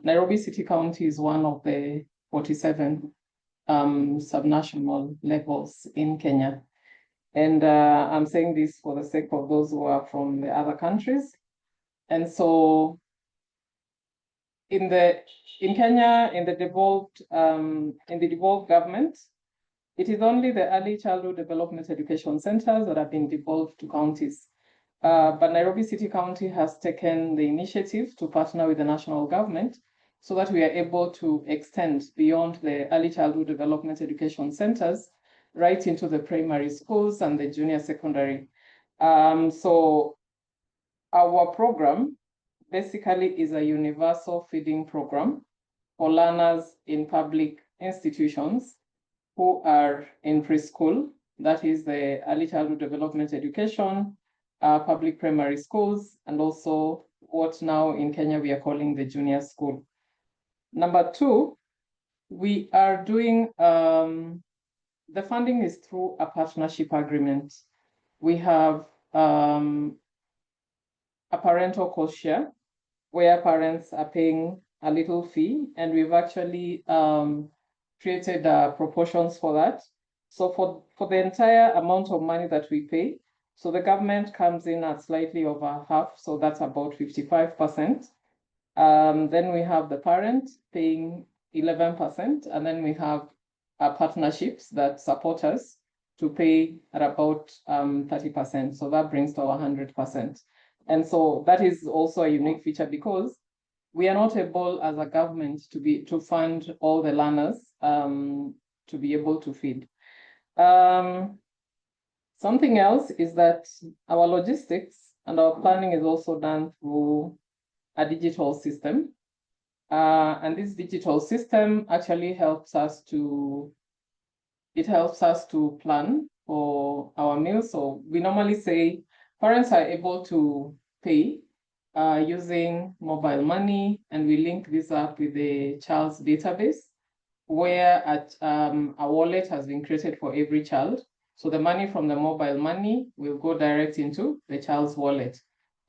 Nairobi City County is one of the 47 subnational levels in Kenya. And I'm saying this for the sake of those who are from the other countries. And so in Kenya, in the devolved government, it is only the early childhood development education centers that have been devolved to counties. But Nairobi City County has taken the initiative to partner with the national government so that we are able to extend beyond the early childhood development education centers right into the primary schools and the junior secondary. So our program basically is a universal feeding program for learners in public institutions who are in preschool, that is the early childhood development education, public primary schools, and also what now in Kenya we are calling the junior school. Number two, we are doing, the funding is through a partnership agreement. We have a parental cost share where parents are paying a little fee, and we've actually created proportions for that. So for the entire amount of money that we pay, so the government comes in at slightly over half, so that's about 55%. Then we have the parent paying 11%, and then we have partnerships that support us to pay at about 30%. So that brings to our 100%. And so that is also a unique feature because we are not able as a government to fund all the learners to be able to feed. Something else is that our logistics and our planning is also done through a digital system. And this digital system actually helps us to plan for our meals. So we normally say parents are able to pay using mobile money, and we link this up with the child's database, where a wallet has been created for every child. So the money from the mobile money will go direct into the child's wallet.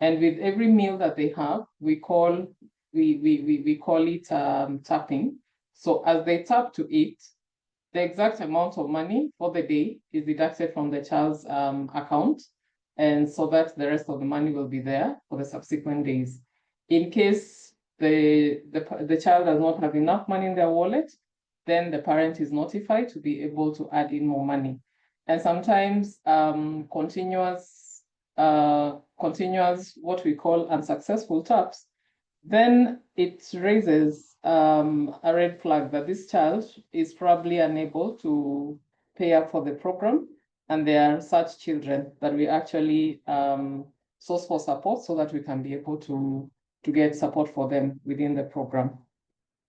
And with every meal that they have, we call it tapping. So as they tap to eat, the exact amount of money for the day is deducted from the child's account, and so that the rest of the money will be there for the subsequent days. In case the child does not have enough money in their wallet, then the parent is notified to be able to add in more money. And sometimes continuous what we call unsuccessful taps, then it raises a red flag that this child is probably unable to pay up for the program. And there are such children that we actually source for support so that we can be able to get support for them within the program.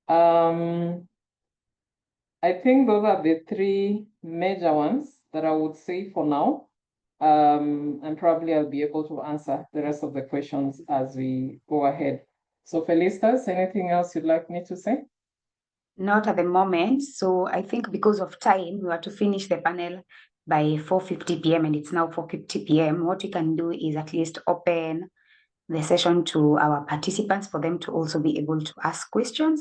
I think those are the three major ones that I would say for now. And probably I'll be able to answer the rest of the questions as we go ahead. So Felicitas, anything else you'd like me to say?
Not at the moment. So I think because of time, we were to finish the panel by 4:50 p.m. and it's now 4:50 p.m. What we can do is at least open the session to our participants for them to also be able to ask questions.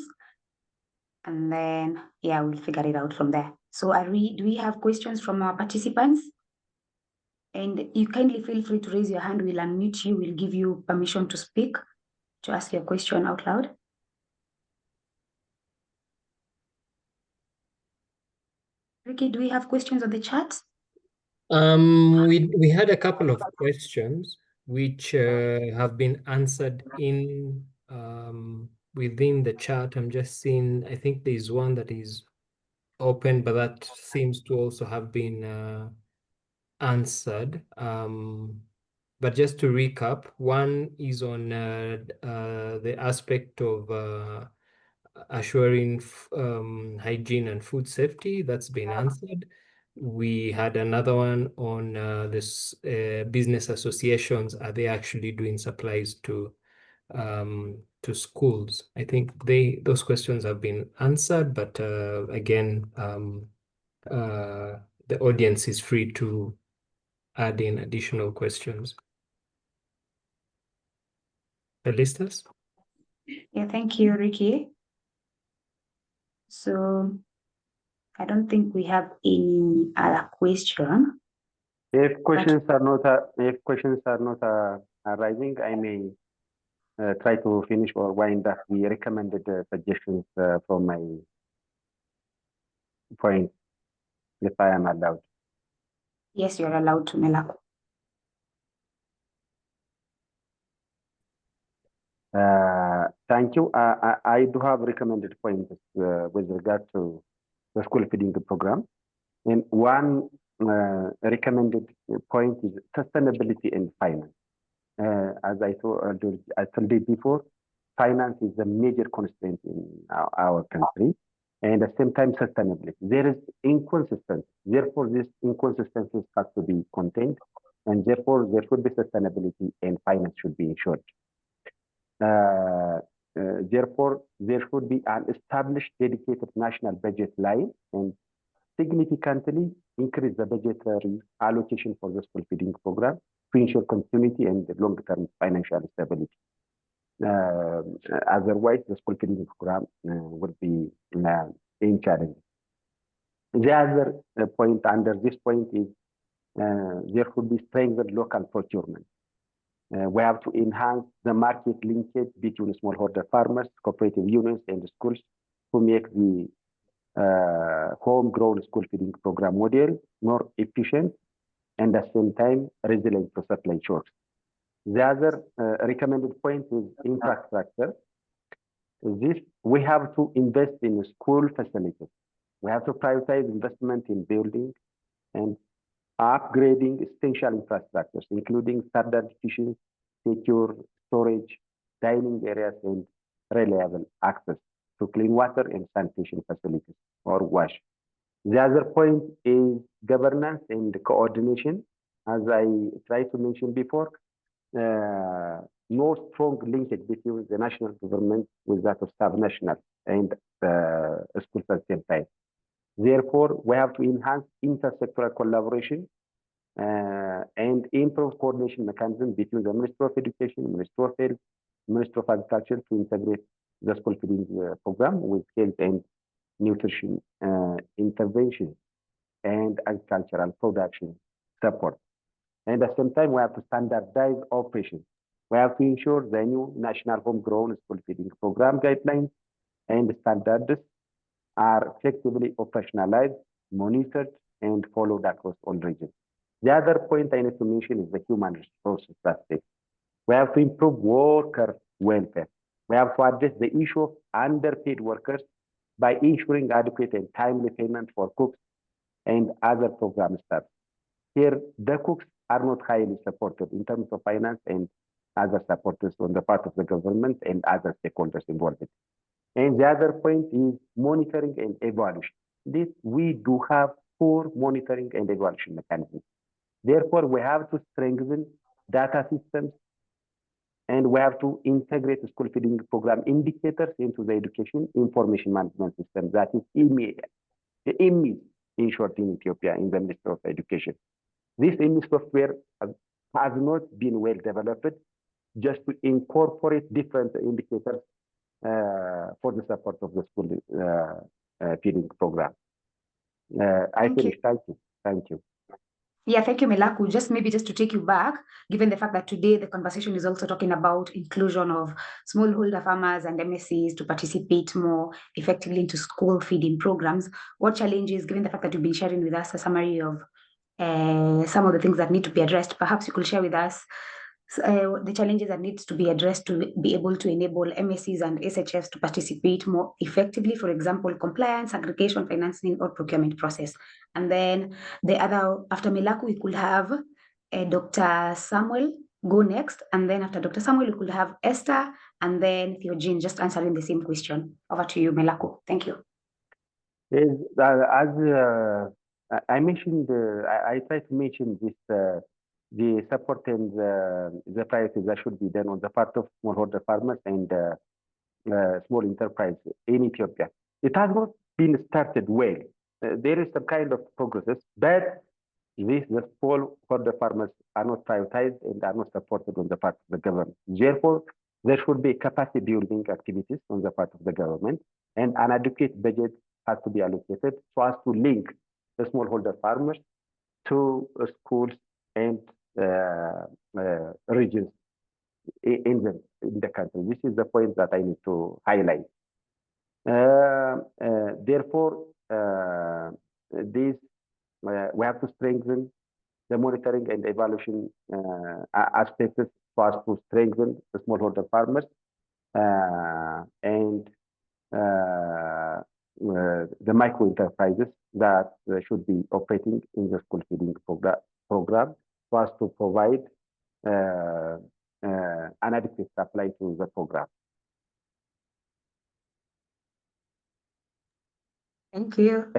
And then, yeah, we'll figure it out from there. So do we have questions from our participants? And you kindly feel free to raise your hand. We'll unmute you. We'll give you permission to speak, to ask your question out loud. Ricky, do we have questions on the chat?
We had a couple of questions which have been answered in within the chat. I'm just seeing, I think there's one that is open, but that seems to also have been answered. But just to recap, one is on the aspect of assuring hygiene and food safety. That's been answered. We had another one on this business associations. Are they actually doing supplies to schools? I think those questions have been answered, but again, the audience is free to add in additional questions. Felicitas?
Yeah, thank you, Ricky. So I don't think we have any other question.
If questions are not arising, I may try to finish or wind up the recommended suggestions from my point, if I am allowed.
Yes, you're allowed to, Mela.
Thank you. I do have recommended points with regard to the school feeding program. And one recommended point is sustainability and finance. As I told you before, finance is a major constraint in our country, and at the same time, sustainability. There is inconsistency. Therefore, this inconsistencies have to be contained, and therefore, there should be sustainability and finance should be ensured. Therefore, there should be an established dedicated national budget line and significantly increase the budgetary allocation for the school feeding program to ensure continuity and long-term financial stability. Otherwise, the school feeding program would be in challenge. The other point under this point is there should be strengthened local procurement. We have to enhance the market linkage between smallholder farmers, cooperative unions, and schools to make the homegrown school feeding program model more efficient and at the same time resilient to supply shocks. The other recommended point is infrastructure. We have to invest in school facilities. We have to prioritize investment in building and upgrading essential infrastructures, including standard efficient, secure storage, dining areas, and reliable access to clean water and sanitation facilities or WASH. The other point is governance and coordination. As I tried to mention before, more strong linkage between the national government with that of sub-national and schools at the same time. Therefore, we have to enhance intersectoral collaboration and improve coordination mechanism between the Ministry of Education, Ministry of Health, Ministry of Agriculture to integrate the school feeding program with health and nutrition intervention and agricultural production support. And at the same time, we have to standardize operations. We have to ensure the new national homegrown school feeding program guidelines and standards are effectively operationalized, monitored, and followed across all regions. The other point I need to mention is the human resources aspect. We have to improve worker welfare. We have to address the issue of underpaid workers by ensuring adequate and timely payment for cooks and other program staff. Here, the cooks are not highly supported in terms of finance and other supporters on the part of the government and other stakeholders involved. And the other point is monitoring and evaluation. This, we do have poor monitoring and evaluation mechanisms. Therefore, we have to strengthen data systems And we have to integrate the school feeding program indicators into the education information management system, that is IMI in short in Ethiopia, in the Ministry of Education. This IMI software has not been well developed just to incorporate different indicators for the support of the school feeding program. I finish. Thank you. Thank you.
Yeah, thank you, Melaku. Maybe just to take you back, given the fact that today the conversation is also talking about inclusion of smallholder farmers and MSCs to participate more effectively into school feeding programs, what challenges, given the fact that you've been sharing with us a summary of some of the things that need to be addressed, perhaps you could share with us the challenges that needs to be addressed to be able to enable MSCs and SHFs to participate more effectively, for example, compliance, aggregation, financing, or procurement process. And then the other, after Melaku, we could have Dr. Samuel go next. And then after Dr. Samuel, we could have Esther and then Theogene just answering the same question. Over to you, Melaku. Thank you.
Yes, as I mentioned, I tried to mention this, the support and the priorities that should be done on the part of smallholder farmers and small enterprise in Ethiopia. It has not been started well. There is some kind of progress, but the smallholder farmers are not prioritized and are not supported on the part of the government. Therefore, there should be capacity building activities on the part of the government, and an adequate budget has to be allocated so as to link the smallholder farmers to schools and regions in the country. This is the point that I need to highlight. Therefore, we have to strengthen the monitoring and evaluation aspects so as to strengthen the smallholder farmers and the micro enterprises that should be operating in the school feeding program so as to provide an adequate supply to the program.
Thank you.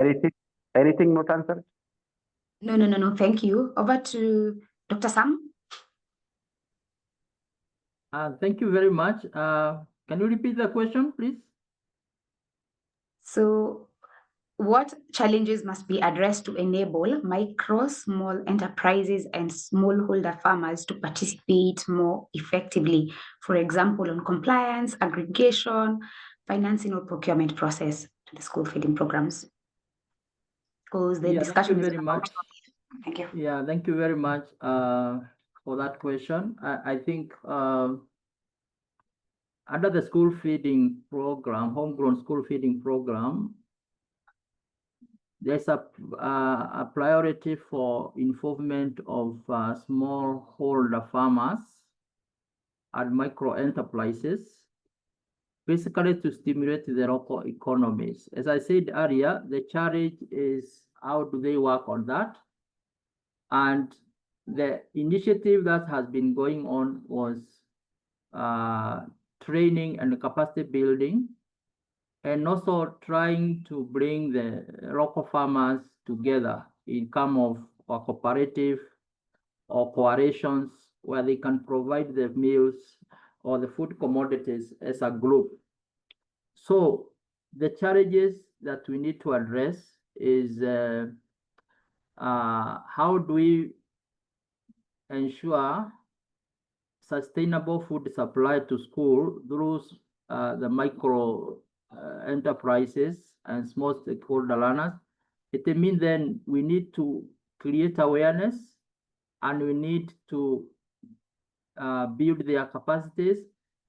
Anything not answered?
No. Thank you. Over to Dr. Sam.
Thank you very much. Can you repeat the question, please?
So, what challenges must be addressed to enable micro, small enterprises and smallholder farmers to participate more effectively, for example, on compliance, aggregation, financing, or procurement process to the school feeding programs? Because the discussion is very much. Thank you.
Yeah, thank you very much for that question. I think under the school feeding program, homegrown school feeding program, there's a priority for involvement of smallholder farmers and micro enterprises, basically to stimulate the local economies. As I said earlier, the challenge is how do they work on that? And the initiative that has been going on was training and capacity building, and also trying to bring the local farmers together in terms of a cooperative or coalitions where they can provide the meals or the food commodities as a group. So the challenges that we need to address is how do we ensure sustainable food supply to school through the micro enterprises and small stakeholder learners. It means then we need to create awareness and we need to build their capacities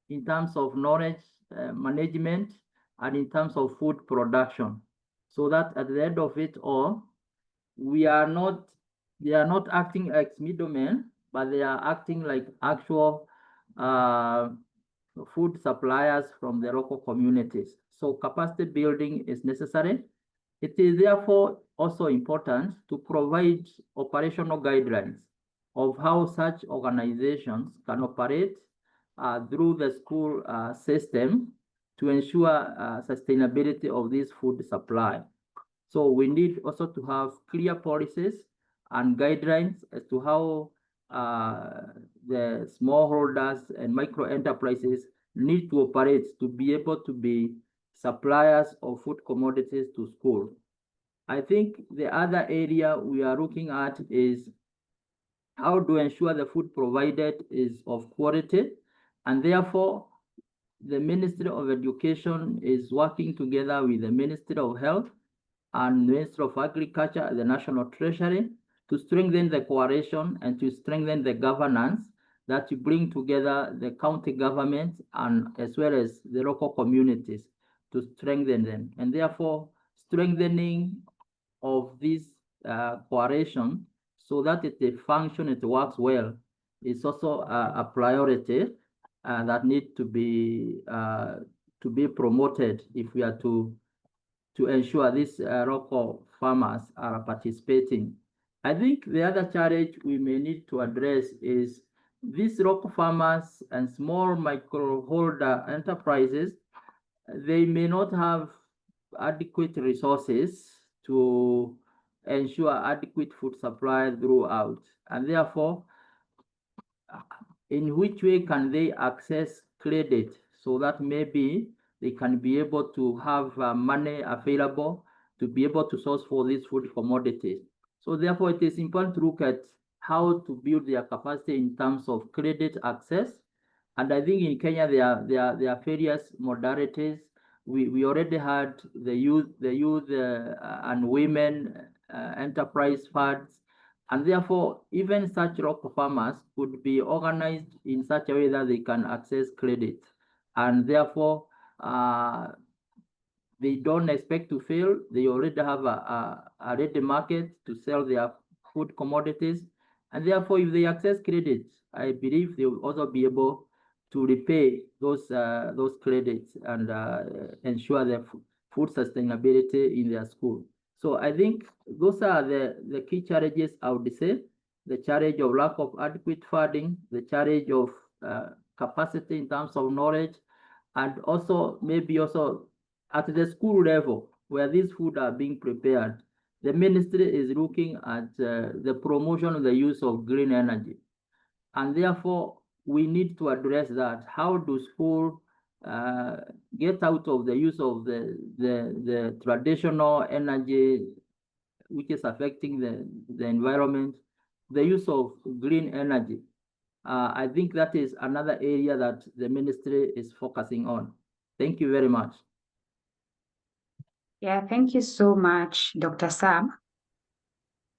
in terms of knowledge management and in terms of food production, so that at the end of it all, they are not acting as middlemen, but they are acting like actual food suppliers from the local communities. So capacity building is necessary. It is therefore also important to provide operational guidelines of how such organizations can operate through the school system to ensure sustainability of this food supply. So we need also to have clear policies and guidelines as to how the smallholders and micro enterprises need to operate to be able to be suppliers of food commodities to school. I think the other area we are looking at is how to ensure the food provided is of quality, and therefore the Ministry of Education is working together with the Ministry of Health and Ministry of Agriculture and the National Treasury to strengthen the cooperation and to strengthen the governance that to bring together the county government and as well as the local communities to strengthen them. And therefore, strengthening of this cooperation so that it functions, it works well, is also a priority that needs to be promoted if we are to ensure these local farmers are participating. I think the other challenge we may need to address is these local farmers and small microholder enterprises, they may not have adequate resources to ensure adequate food supply throughout. And therefore, in which way can they access credit so that maybe they can be able to have money available to be able to source for these food commodities. So therefore, it is important to look at how to build their capacity in terms of credit access. And I think in Kenya, there are various modalities. We already had the youth and women enterprise funds. And therefore, even such local farmers could be organized in such a way that they can access credit. And therefore, they don't expect to fail. They already have a ready market to sell their food commodities. And therefore, if they access credit, I believe they will also be able to repay those credits and ensure their food sustainability in their school. So I think those are the key challenges I would say: the challenge of lack of adequate funding, the challenge of capacity in terms of knowledge, and also maybe also at the school level where these food are being prepared, the ministry is looking at the promotion of the use of green energy. And therefore, we need to address that. How do schools get out of the use of the traditional energy which is affecting the environment, the use of green energy? I think that is another area that the ministry is focusing on. Thank you very much.
Yeah, thank you so much, Dr. Sam.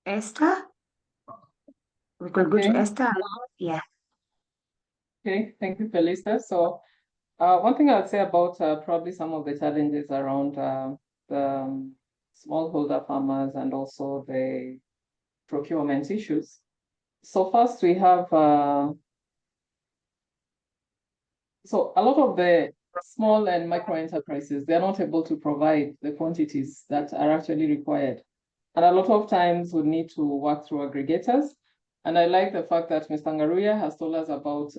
Esther? We could go to Esther. Yeah.
Okay, thank you, Felista. So one thing I'd say about probably some of the challenges around the smallholder farmers and also the procurement issues. So first we have, so a lot of the small and micro enterprises, they're not able to provide the quantities that are actually required. And a lot of times we need to work through aggregators. And I like the fact that Mr. Ngaruya has told us about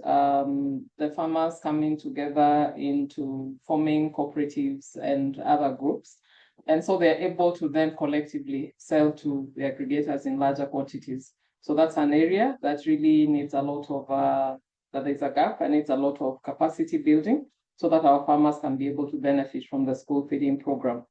the farmers coming together into forming cooperatives and other groups. And so they're able to then collectively sell to the aggregators in larger quantities. So that's an area that really needs a lot of, that there's a gap and needs a lot of capacity building so that our farmers can be able to benefit from the school feeding program.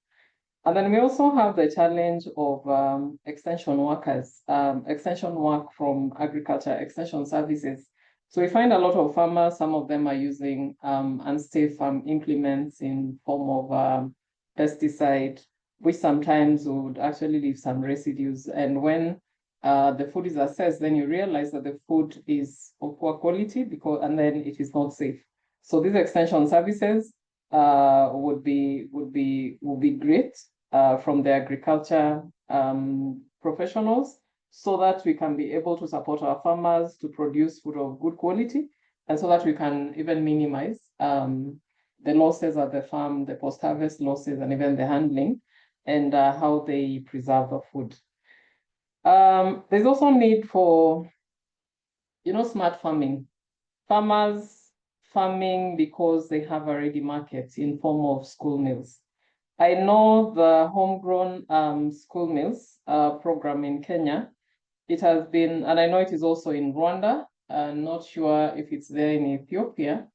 And then we also have the challenge of extension workers, extension work from agriculture, extension services. So we find a lot of farmers, some of them are using unsafe farm implements in form of pesticide, which sometimes would actually leave some residues. And when the food is assessed, then you realize that the food is of poor quality and then it is not safe. So these extension services would be great from the agriculture professionals so that we can be able to support our farmers to produce food of good quality and so that we can even minimize the losses at the farm, the post-harvest losses, and even the handling and how they preserve the food. There's also need for, smart farming. Farmers farming because they have already markets in form of school meals. I know the homegrown school meals program in Kenya, it has been, and I know it is also in Rwanda, not sure if it's there in Ethiopia.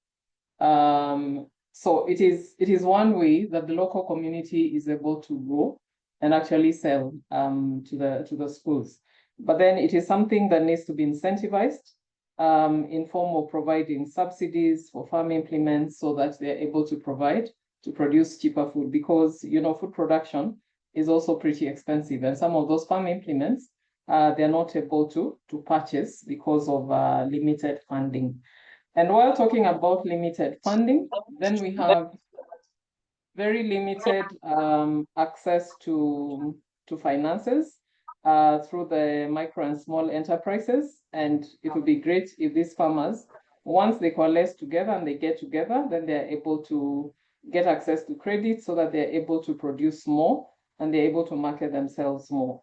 So it is one way that the local community is able to go and actually sell to the schools. But then it is something that needs to be incentivized in form of providing subsidies for farm implements so that they're able to produce cheaper food, because food production is also pretty expensive, and some of those farm implements they're not able to purchase because of limited funding. And while talking about limited funding, then we have very limited access to finances through the micro and small enterprises. And it would be great if these farmers, once they coalesce together and they get together, then they're able to get access to credit so that they're able to produce more and they're able to market themselves more.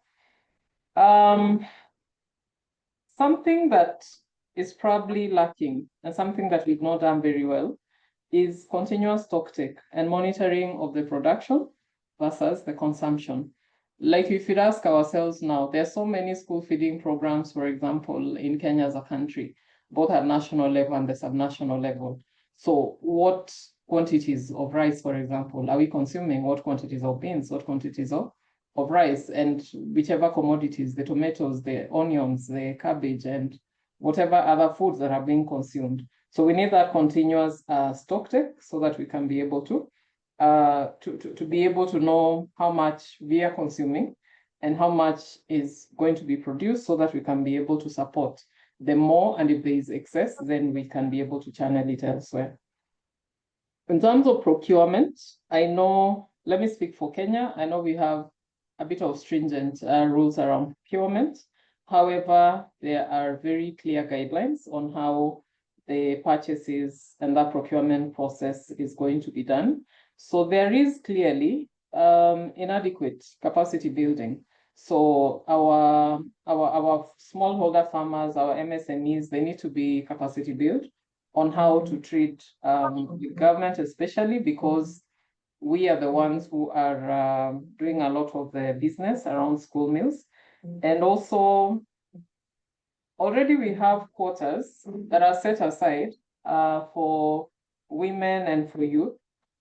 Something that is probably lacking and something that we've not done very well is continuous stocktake and monitoring of the production versus the consumption. Like if we ask ourselves now, there are so many school feeding programs, for example, in Kenya as a country, both at national level and the subnational level. So what quantities of rice, for example, are we consuming? What quantities of beans? What quantities of rice? And whichever commodities, the tomatoes, the onions, the cabbage, and whatever other foods that are being consumed. So we need that continuous stocktake so that we can be able to be able to know how much we are consuming and how much is going to be produced, so that we can be able to support the more, and if there is excess, then we can be able to channel it elsewhere. In terms of procurement, I know, let me speak for Kenya. I know we have a bit of stringent rules around procurement. However, there are very clear guidelines on how the purchases and that procurement process is going to be done. So there is clearly inadequate capacity building. So our smallholder farmers, our MSMEs, they need to be capacity built on how to treat the government, especially because we are the ones who are doing a lot of the business around school meals. And also, already we have quotas that are set aside for women and for youth,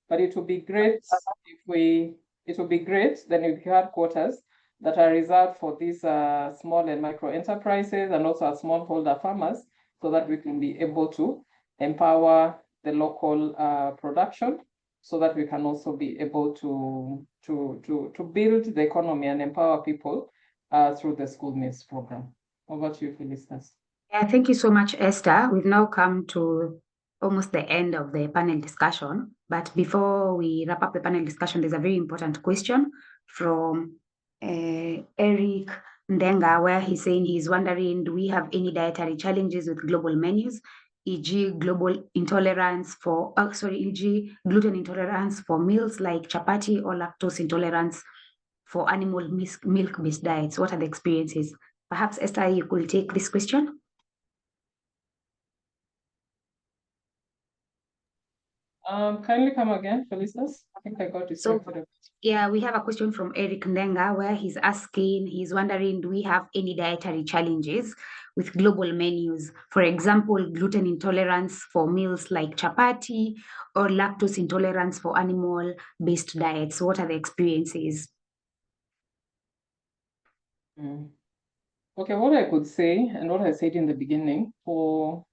but it would be great if we had quotas that are reserved for these small and micro enterprises and also our smallholder farmers, so that we can be able to empower the local production, so that we can also be able to build the economy and empower people through the school meals program. Over to you, Felicitas.
Yeah, thank you so much, Esther. We've now come to almost the end of the panel discussion. But before we wrap up the panel discussion, there's a very important question from Eric Ndenga, where he's saying he's wondering, do we have any dietary challenges with global menus, e.g. global intolerance for, e.g. gluten intolerance for meals like chapati, or lactose intolerance for animal milk-based diets? What are the experiences? Perhaps, Esther, you could take this question.
Kindly come again, Felicitas. I think I got distracted.
So, yeah, we have a question from Eric Ndenga, where he's wondering, do we have any dietary challenges with global menus? For example, gluten intolerance for meals like chapati, or lactose intolerance for animal-based diets. What are the experiences?
Okay, what I could say, and what I said in the beginning, for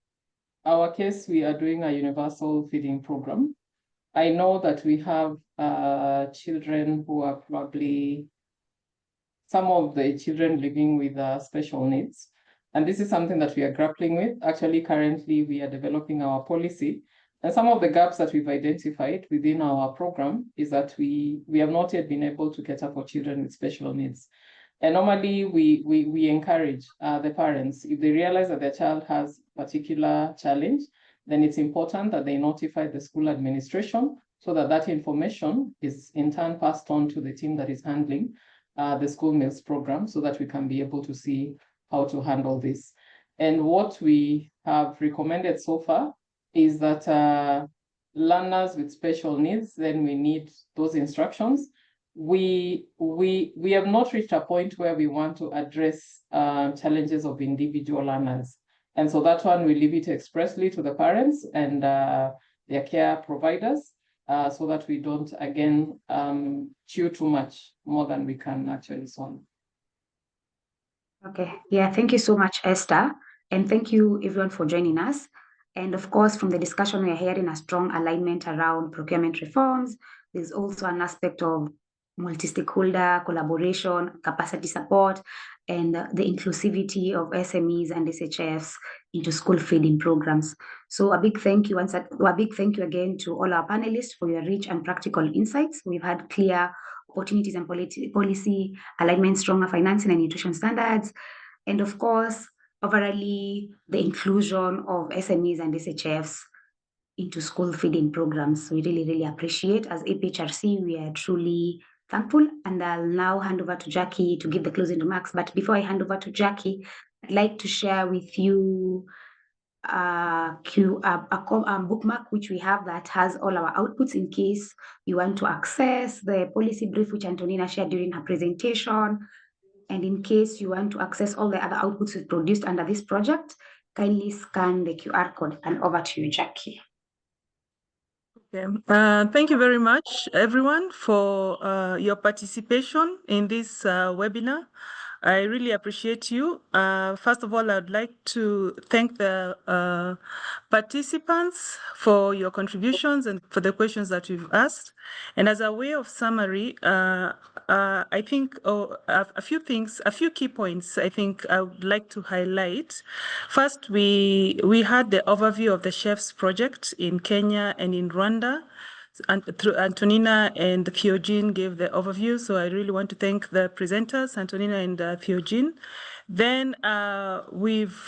our case, we are doing a universal feeding program. I know that we have children who are probably, some of the children living with special needs. And this is something that we are grappling with. Actually, currently, we are developing our policy. And some of the gaps that we've identified within our program is that we have not yet been able to cater for children with special needs. And normally, we encourage the parents, if they realize that their child has a particular challenge, then it's important that they notify the school administration, so that that information is in turn passed on to the team that is handling the school meals program, so that we can be able to see how to handle this. And what we have recommended so far is that learners with special needs, then we need those instructions. we have not reached a point where we want to address challenges of individual learners. And so that one, we leave it expressly to the parents and their care providers so that we don't, again, chew too much more than we can actually swallow.
Okay, yeah, thank you so much, Esther. And thank you everyone for joining us. And of course, from the discussion, we are hearing a strong alignment around procurement reforms. There's also an aspect of multi-stakeholder collaboration, capacity support, and the inclusivity of SMEs and SHFs into school feeding programs. So a big thank you again to all our panelists for your rich and practical insights. We've had clear opportunities and policy alignment, stronger financing and nutrition standards, and of course, overall, the inclusion of SMEs and SHFs into school feeding programs. We really, really appreciate. As APHRC, we are truly thankful. And I'll now hand over to Jackie to give the closing remarks. But before I hand over to Jackie, I'd like to share with you a bookmark which we have that has all our outputs in case you want to access the policy brief which Antonina shared during her presentation. And in case you want to access all the other outputs we've produced under this project, kindly scan the QR code. And over to you, Jackie.
Okay. Thank you very much, everyone, for your participation in this webinar. I really appreciate you. First of all, I'd like to thank the participants for your contributions and for the questions that you've asked. And as a way of summary, I think a few key points I think I would like to highlight. First, we had the overview of the CCHeFS project in Kenya and in Rwanda. And through Antonina and Theogene gave the overview, so I really want to thank the presenters, Antonina and Theogene. Then we've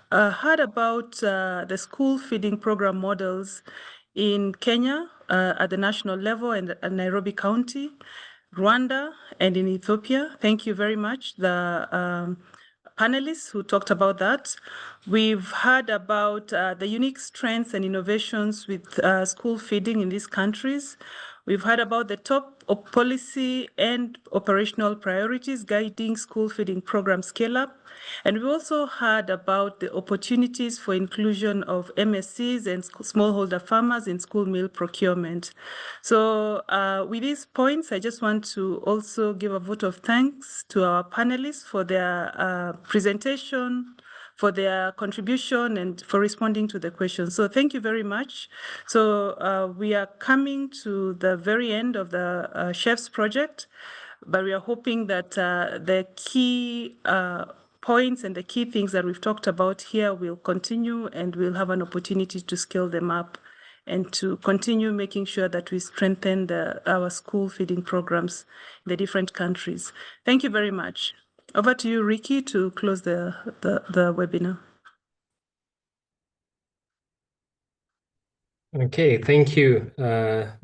heard about the school feeding program models in Kenya at the national level and Nairobi County, Rwanda, and in Ethiopia. Thank you very much, the panelists who talked about that. We've heard about the unique strengths and innovations with school feeding in these countries. We've heard about the top policy and operational priorities guiding school feeding program scale-up. And we also heard about the opportunities for inclusion of MSCs and smallholder farmers in school meal procurement. So with these points, I just want to also give a vote of thanks to our panelists for their presentation, for their contribution, and for responding to the questions. So thank you very much. So we are coming to the very end of the CCHeFS project, but we are hoping that the key points and the key things that we've talked about here will continue, and we'll have an opportunity to scale them up and to continue making sure that we strengthen our school feeding programs in the different countries. Thank you very much. Over to you, Ricky, to close the webinar.
Okay, thank you,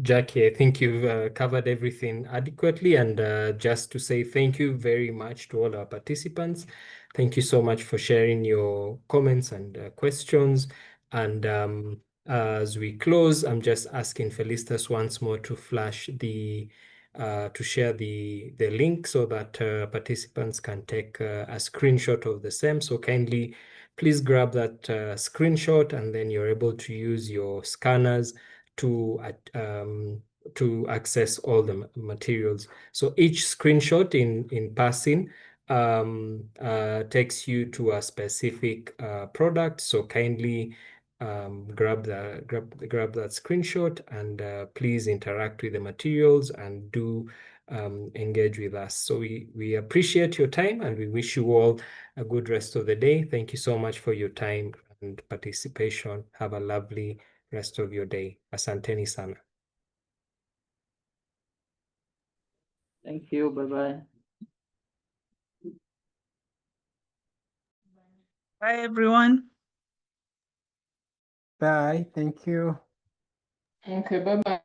Jackie. I think you've covered everything adequately. And just to say thank you very much to all our participants. Thank you so much for sharing your comments and questions. And as we close, I'm just asking Felicitas once more to flash to share the link so that participants can take a screenshot of the same. So kindly, please grab that screenshot, and then you're able to use your scanners to access all the materials. So each screenshot in passing takes you to a specific product. So kindly grab that screenshot, and please interact with the materials and do engage with us. So we appreciate your time, and we wish you all a good rest of the day. Thank you so much for your time and participation. Have a lovely rest of your day. Asanteni sana.
Thank you. Bye-bye.
Bye, everyone.
Bye. Thank you.
Okay, bye-bye.